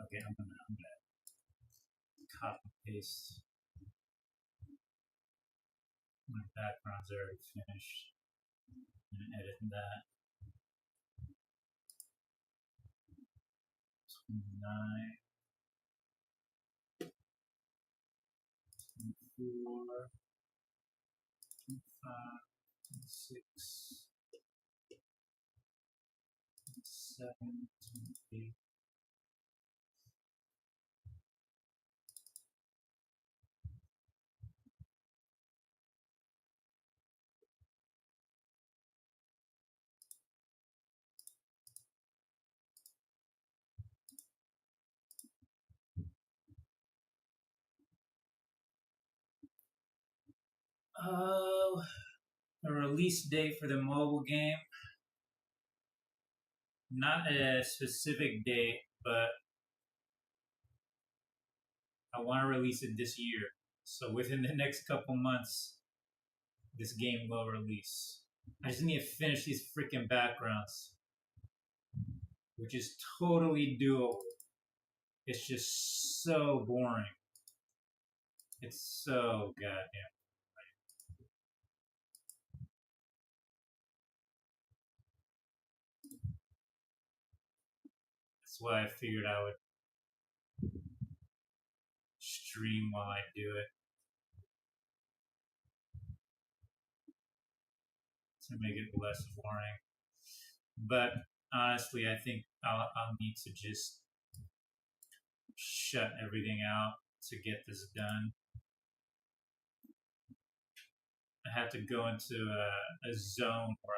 Okay, I'm gonna copy paste. My background's already finished. I'm gonna edit that. 29, 24, 25, 26, 27, 28. A release date for the mobile game. Not a specific date, but I want to release it this year. So within the next couple months, this game will release. I just need to finish these freaking backgrounds, which is totally doable. It's just so boring. It's so goddamn. That's why I figured I would stream while I do it. to make it less boring. But honestly, I think I'll need to just shut everything out to get this done. I have to go into a zone where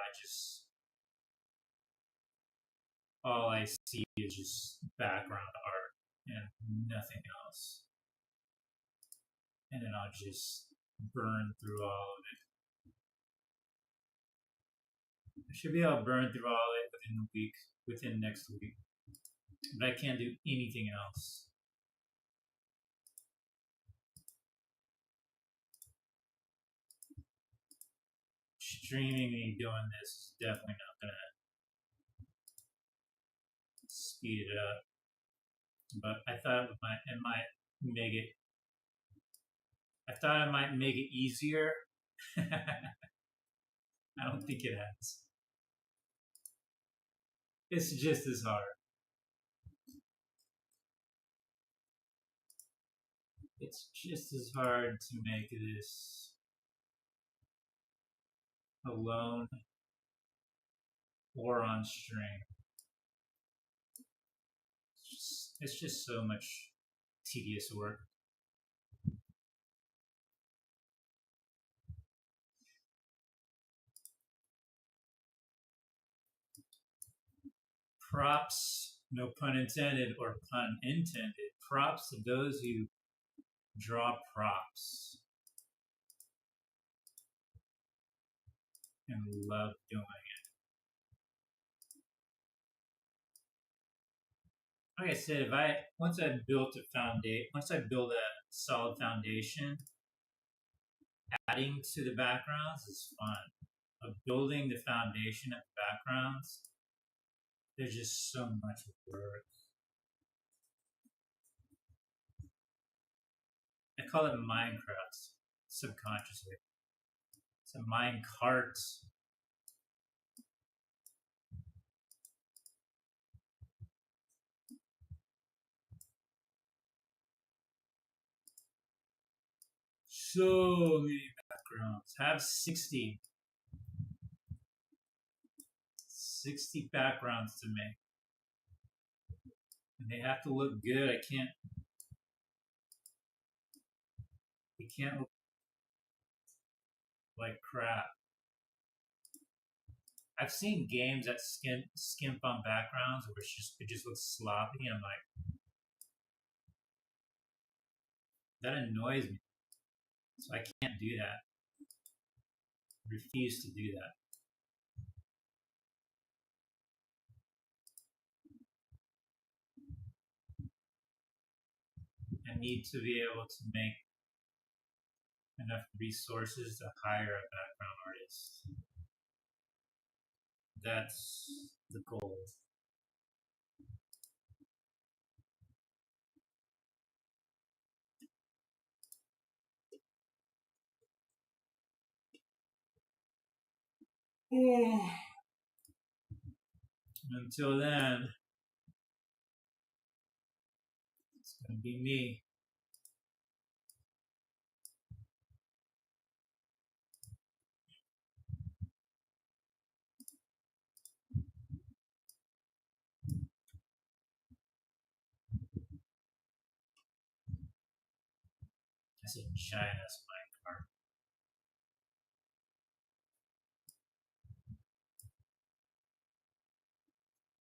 all I see is just background art and nothing else. And then I'll just burn through all of it. I should be able to burn through all of it within next week. But I can't do anything else. Streaming me doing this is definitely not gonna speed it up. But I thought it might make it. I thought it might make it easier. I don't think it has. It's just as hard. It's just as hard to make this alone or on stream. It's just so much tedious work. Props, no pun intended or pun intended, props to those who draw props and love doing it. Like I said, once I build a solid foundation, adding to the backgrounds is fun. But building the foundation of the backgrounds, there's just so much work. I call it Minecraft subconsciously. It's a mine cart. So many backgrounds. Have 60 backgrounds to make. And they have to look good. They can't look like crap. I've seen games that skimp on backgrounds where it just looks sloppy. I'm like, that annoys me. So I can't do that. I refuse to do that. I need to be able to make enough resources to hire a background artist. That's the goal. Until then, it's going to be me. That's a giant ass minecart.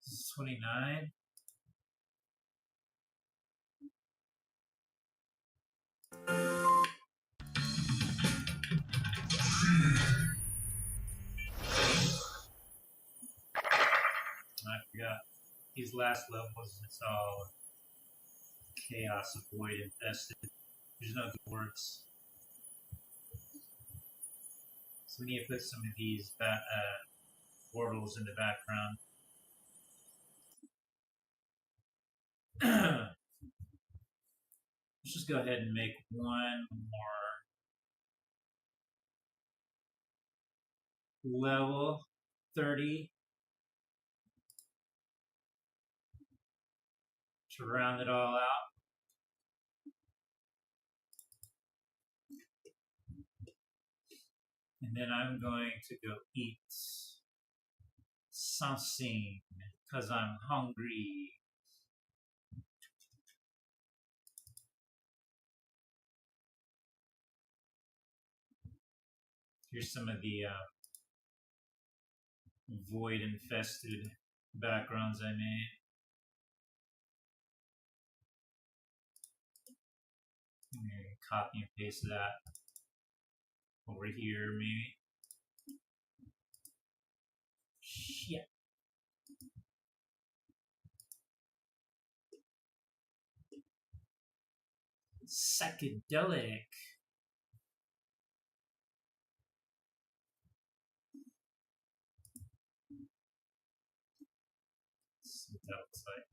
This is 29. I forgot. These last levels, it's all chaos, void, infested. There's no good words. So we need to put some of these portals in the background. Let's just go ahead and make one more level 30 to round it all out. And And then I'm going to go eat something because I'm hungry. Here's some of the void infested backgrounds I made. I'm going to copy and paste that over here, maybe. Shit. Psychedelic. See what that looks like.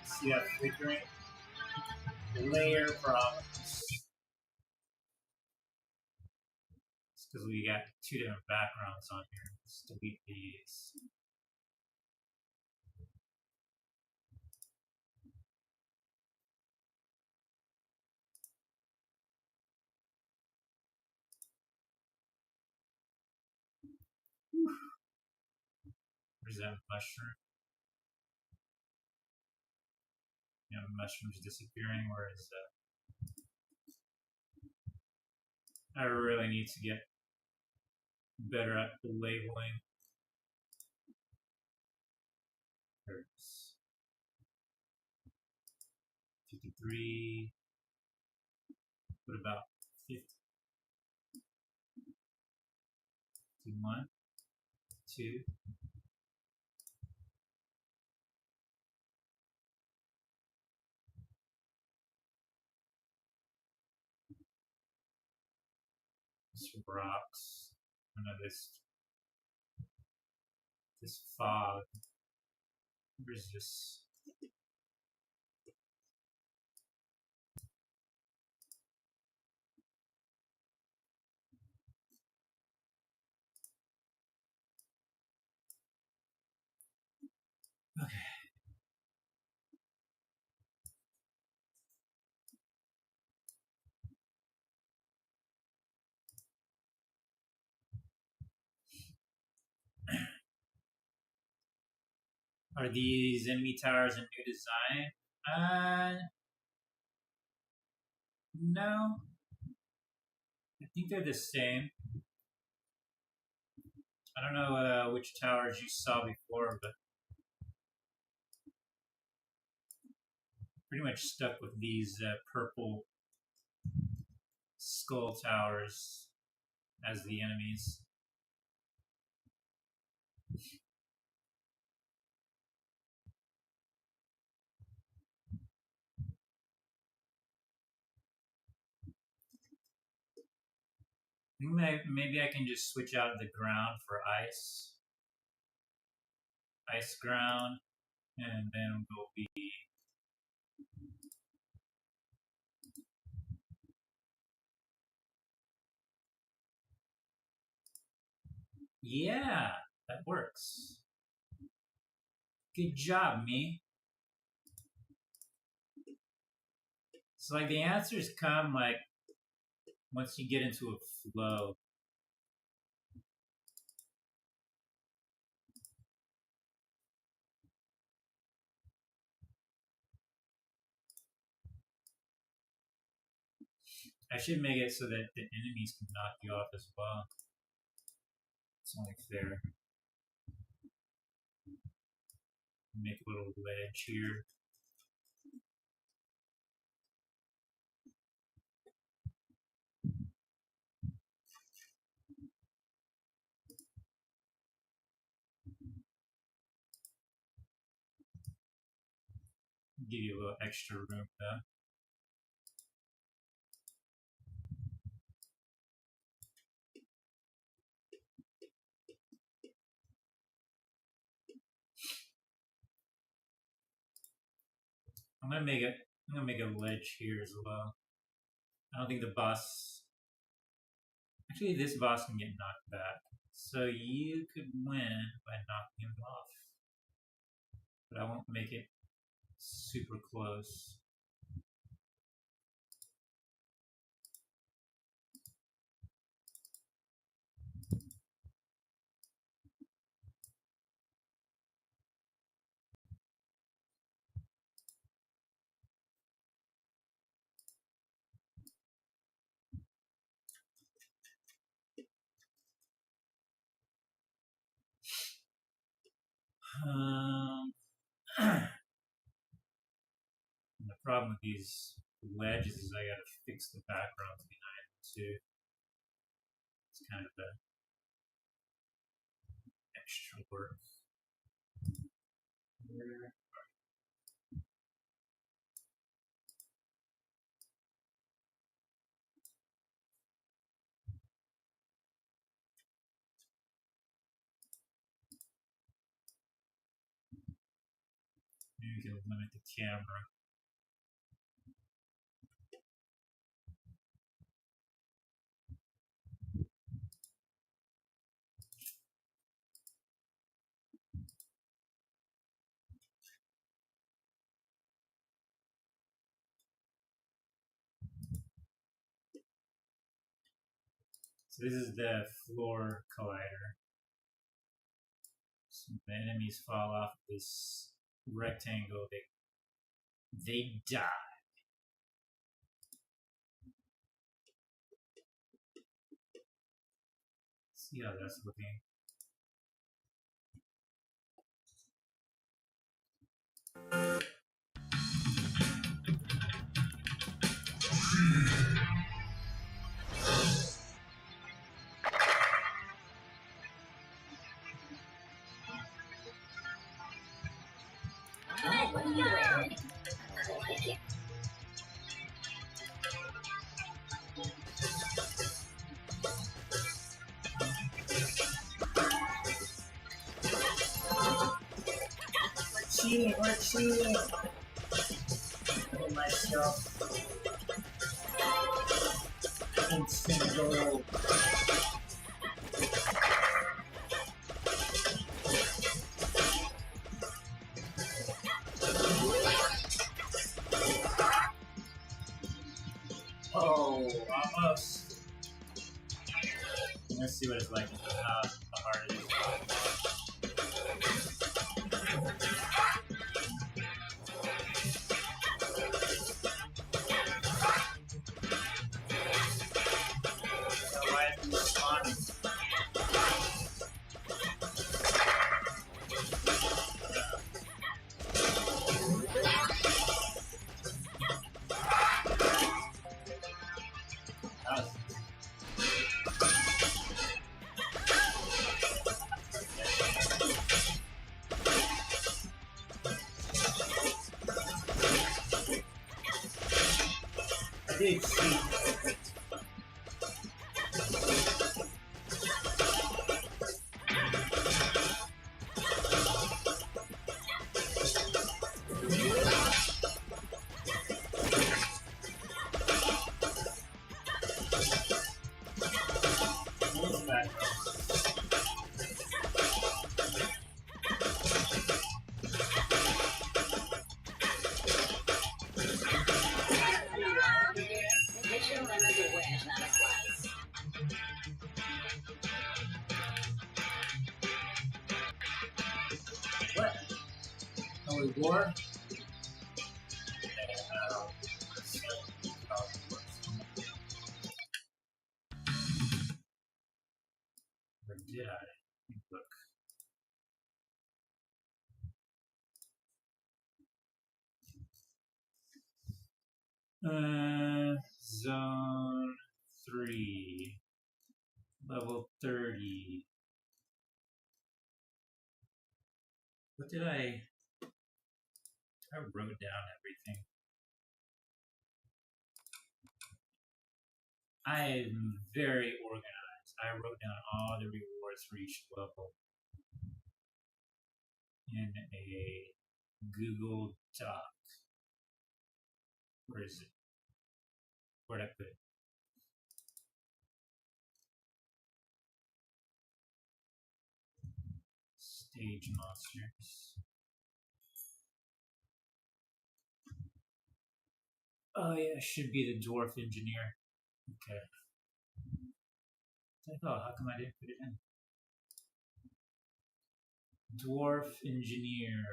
See that flickering? Layer problems. It's because we got two different backgrounds on here. Let's delete these. Where's that mushroom? Yeah, the mushroom's disappearing. Where is that? I really need to get better at the labeling. There's 53. What about 50? 1, 2. Some rocks. I know this fog. Where's this? Okay. Are these enemy towers a new design? No. I think they're the same. I don't know which towers you saw before, but pretty much stuck with these purple skull towers as the enemies. Maybe I can just switch out the ground for ice. Ice ground, and then we'll be... Yeah, that works. Good job, me. So like the answers come like once you get into a flow. I should make it so that the enemies can knock you off as well. It's only fair. Make a little ledge here. Give you a little extra room though. I'm gonna make a ledge here as well. I don't think the boss... Actually, this boss can get knocked back. So you could win by knocking him off. But I won't make it super close. And the problem with these wedges is I gotta fix the backgrounds behind them too. It's kind of the extra work. Maybe we can limit the camera. So this is the floor collider. So the enemies fall off this rectangle, they die. See how that's looking. Hey, what are you wearing? I like it. We're cheating. Oh, myself. Instant gold. Oh, almost. Let's see what it's like. How hard it is. So why is it responding? I did cheat. Make sure none of your wears not a slice. What? Oh, we war? Or did I? Look. Zone 3. Level 30. What did I wrote down everything. I am very organized. I wrote down all the rewards for each level in a Google Doc. Where is it? Where'd I put it? Cage monsters. Oh yeah, it should be the dwarf engineer. Okay. Oh, how come I didn't put it in? Dwarf engineer.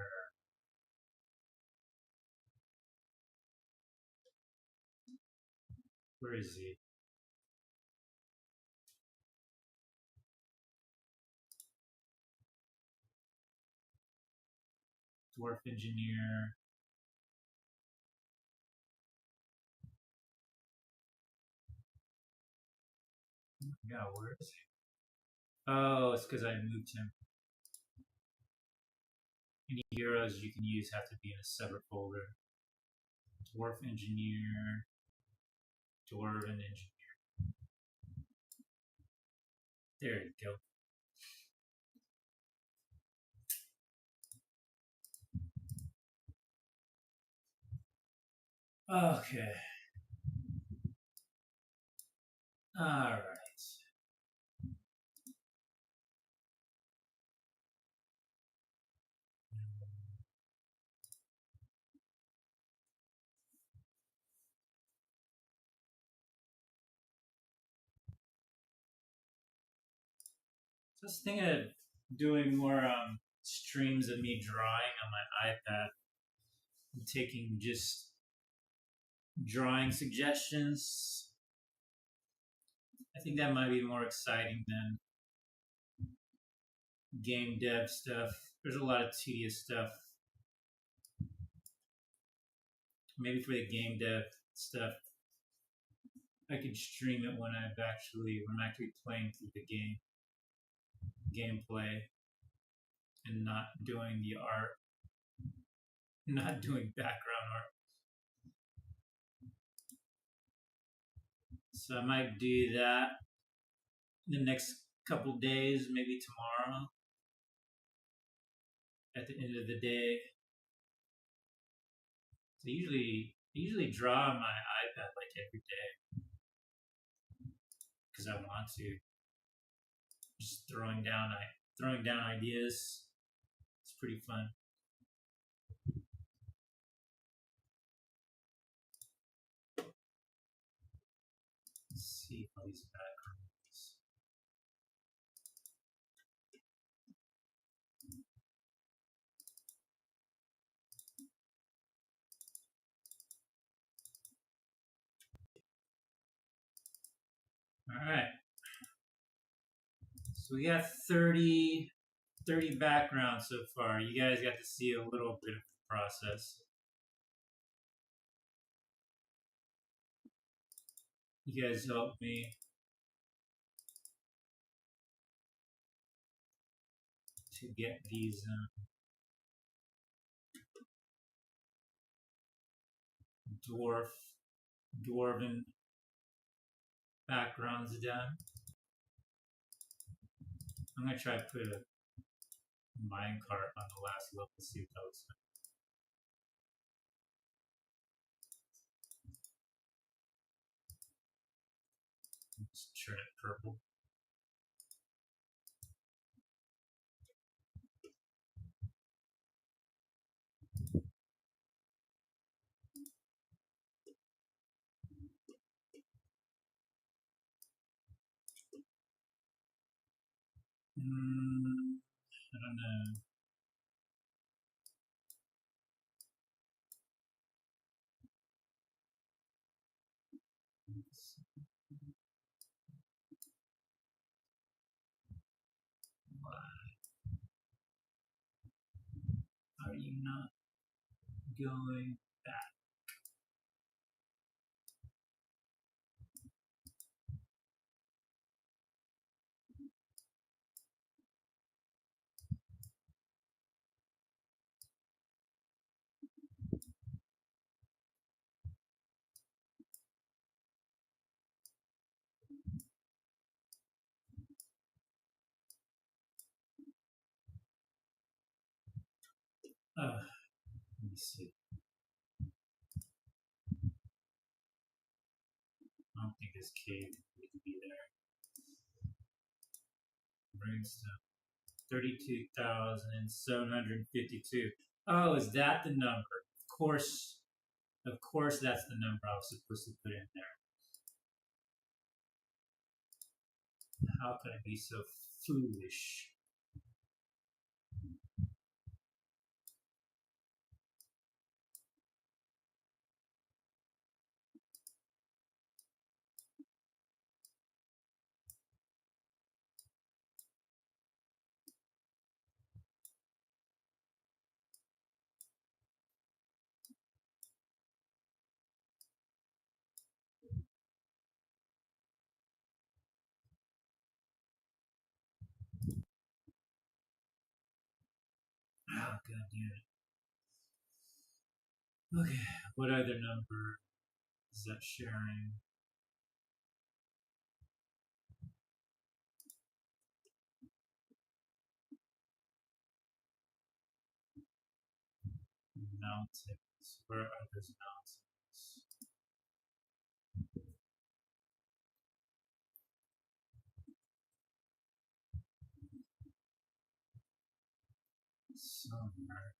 Where is he? Dwarf engineer. Yeah, where is he? Oh, it's because I moved him. Any heroes you can use have to be in a separate folder. Dwarf engineer. Dwarven engineer. There you go. Okay. Alright. So I was thinking of doing more streams of me drawing on my iPad and taking just drawing suggestions. I think that might be more exciting than game dev stuff. There's a lot of tedious stuff. Maybe for the game dev stuff, I could stream it when I'm actually playing through the gameplay, and not doing the art, not doing background art. So I might do that in the next couple days, maybe tomorrow. At the end of the day, so I usually draw on my iPad like every day because I want to. Just throwing down ideas. It's pretty fun. Let's see all these backgrounds. All right. So we got 30 backgrounds so far. You guys got to see a little bit of the process. You guys helped me to get these dwarven backgrounds done. I'm gonna try to put a minecart on the last level, see what that looks like. Just turn it purple. I don't know. Why are you not going back? Let me see. I don't think this cave would be there. Brimstone. 32,752. Oh, is that the number? Of course, that's the number I was supposed to put in there. How could I be so foolish? Oh, god damn it. Okay, what other number is that sharing? Mountains. Where are those mountains? Somewhere.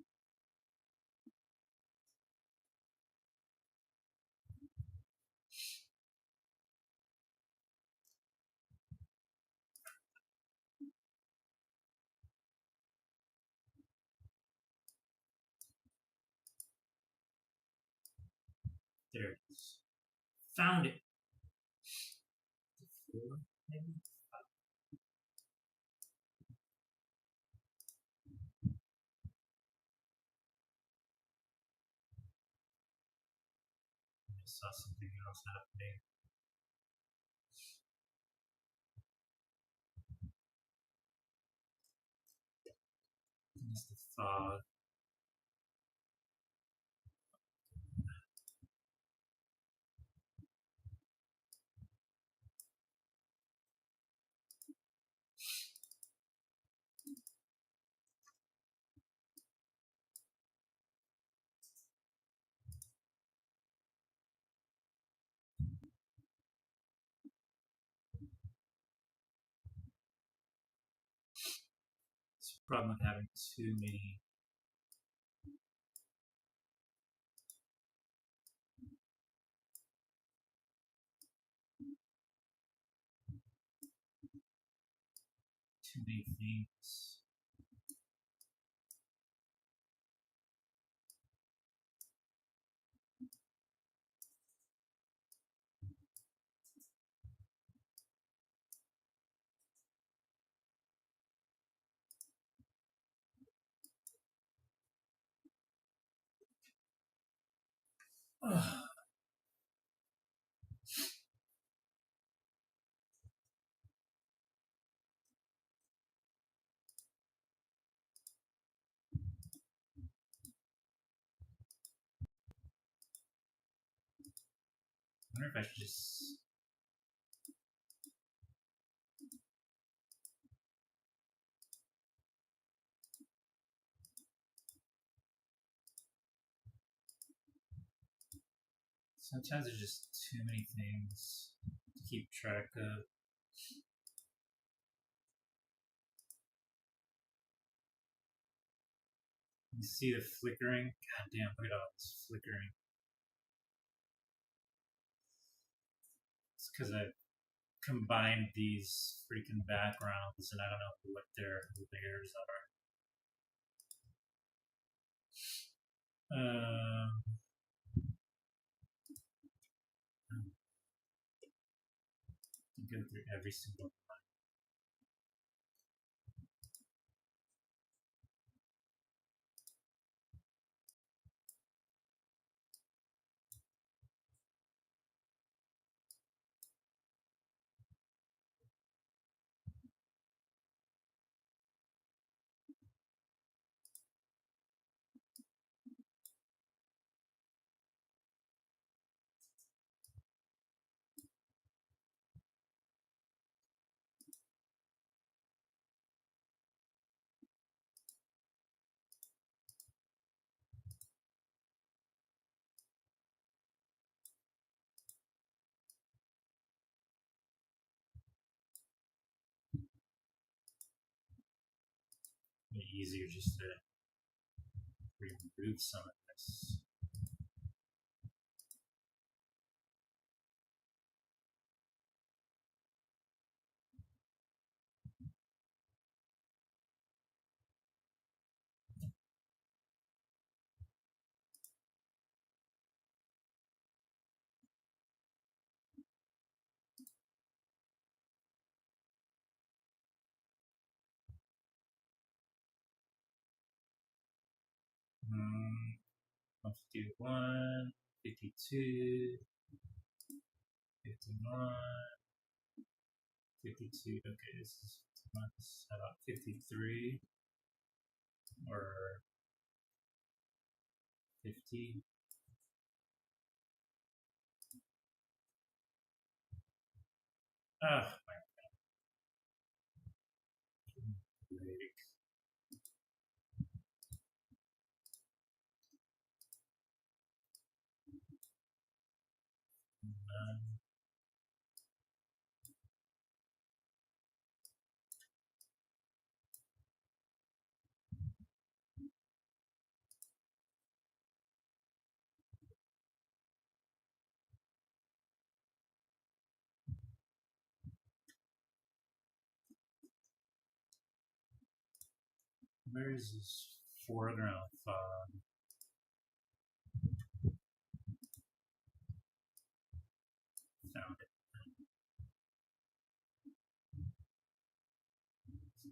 There it is. Found it. Four, maybe? I saw something else happening. It's the fog. It's a problem with having too many. Too many things. Ugh. I wonder if I should just. Sometimes there's just too many things to keep track of. You see the flickering? God damn, look at all this flickering. It's because I've combined these freaking backgrounds and I don't know what their layers are. Go through every single. be easier just to remove some of this. Hmm. 151, 52, 51, 52. Okay, this is about 53 or 50. Oh my god. Where is this foreground fog? Found it.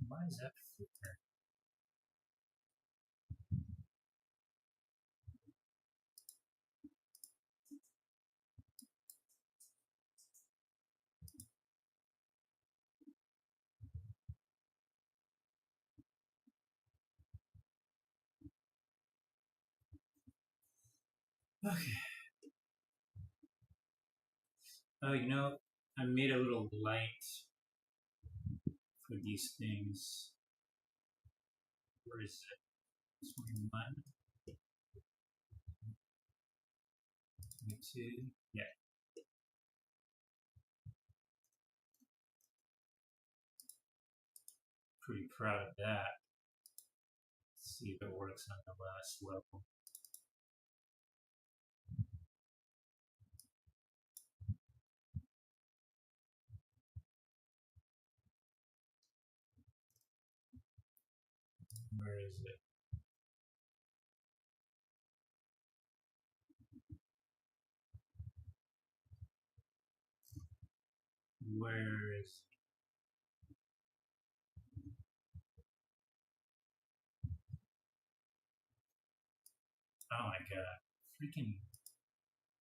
Why is that flicker? Okay. Oh, you know, I made a little light for these things. Where is it? 21, 22. Yeah. Pretty proud of that. Let's see if it works on the last level. Where is it? Where is it? Oh my god. Freaking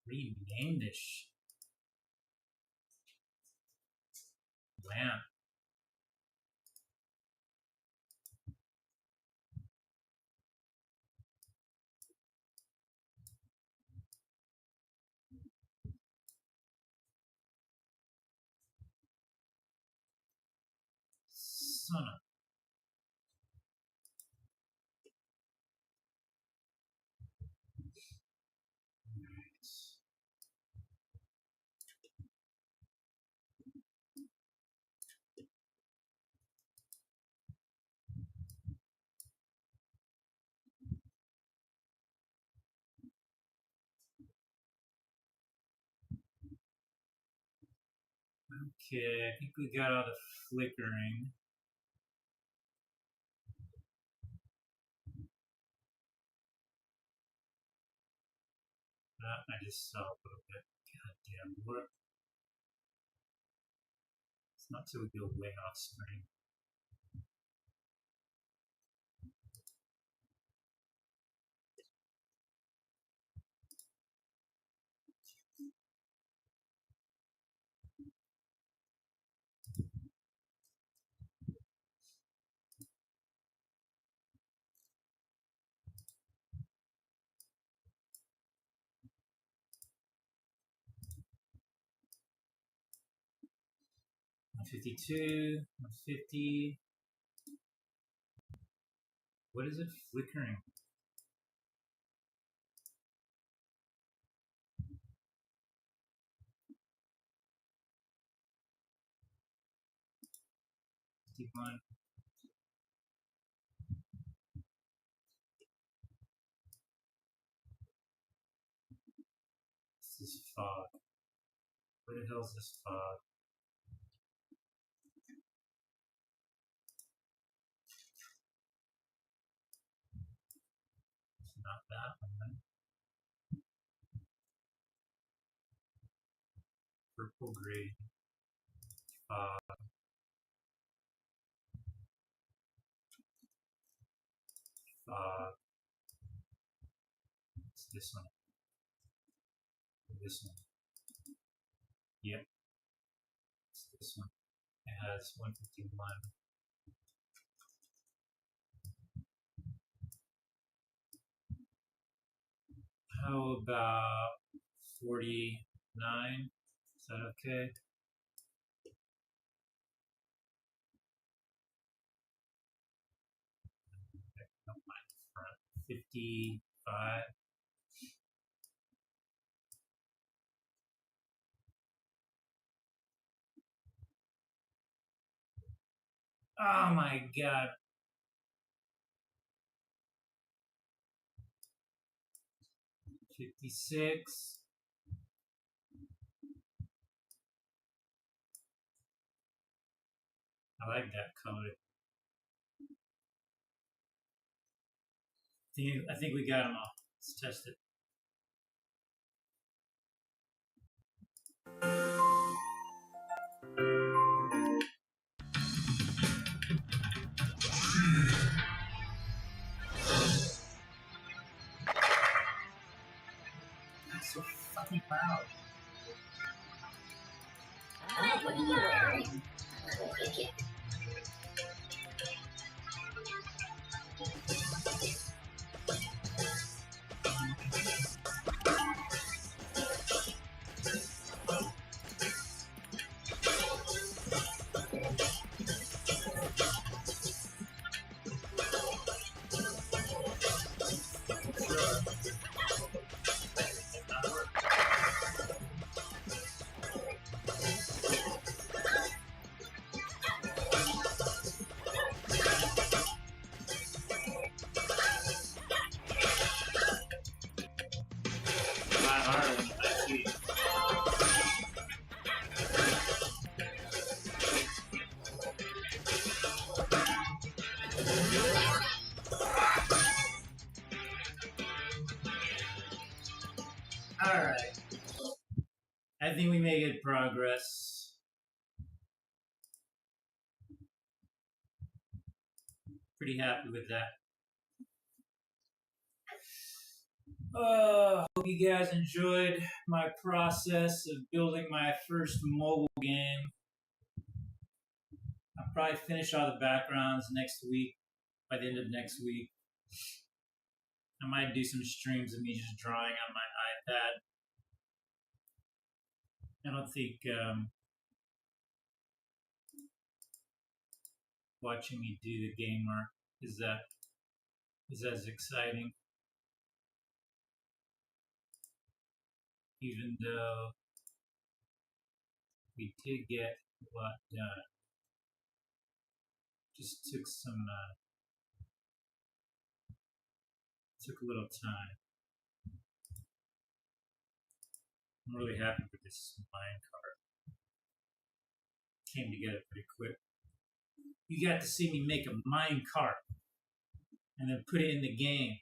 rename this lamp. Son of. Right. 'Okay, I think we got all the flickering. I just saw a little bit. God damn, what? It's not till we go way off screen. One 52, 150. What is it flickering? One. fog? Where the hell's this fog? It's not that one. Purple gray fog. Fog. It's this one. This one. Yep. It's this one. It has 151. How about 49? Is that okay? Don't mind the front. 55. Oh my god. 56. I like that color. I think we got them all. Let's test it. That's so fucking loud. Hi, what are you wearing? I'll take it. Alright. I think we made good progress. Pretty happy with that. Hope you guys enjoyed my process of building my first mobile game. I'll probably finish all the backgrounds next week, by the end of next week. I might do some streams of me just drawing on my iPad. I don't think watching me do the game art is as exciting. Even though we did get a lot done. Just took took a little time. I'm really happy with this mine cart. Came together pretty quick. You got to see me make a mine cart and then put it in the game.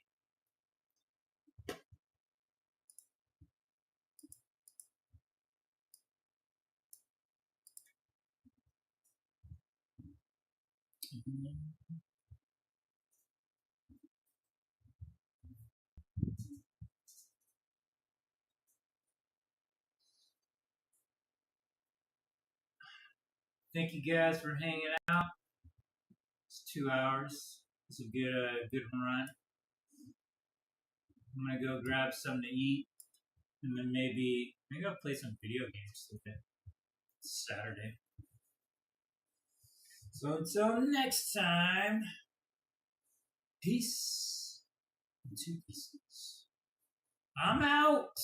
Thank you guys for hanging out. It's 2 hours. It's a good run. I'm gonna go grab something to eat, and then maybe I'll play some video games today. It's Saturday. So until next time, peace. 2 pieces. I'm out.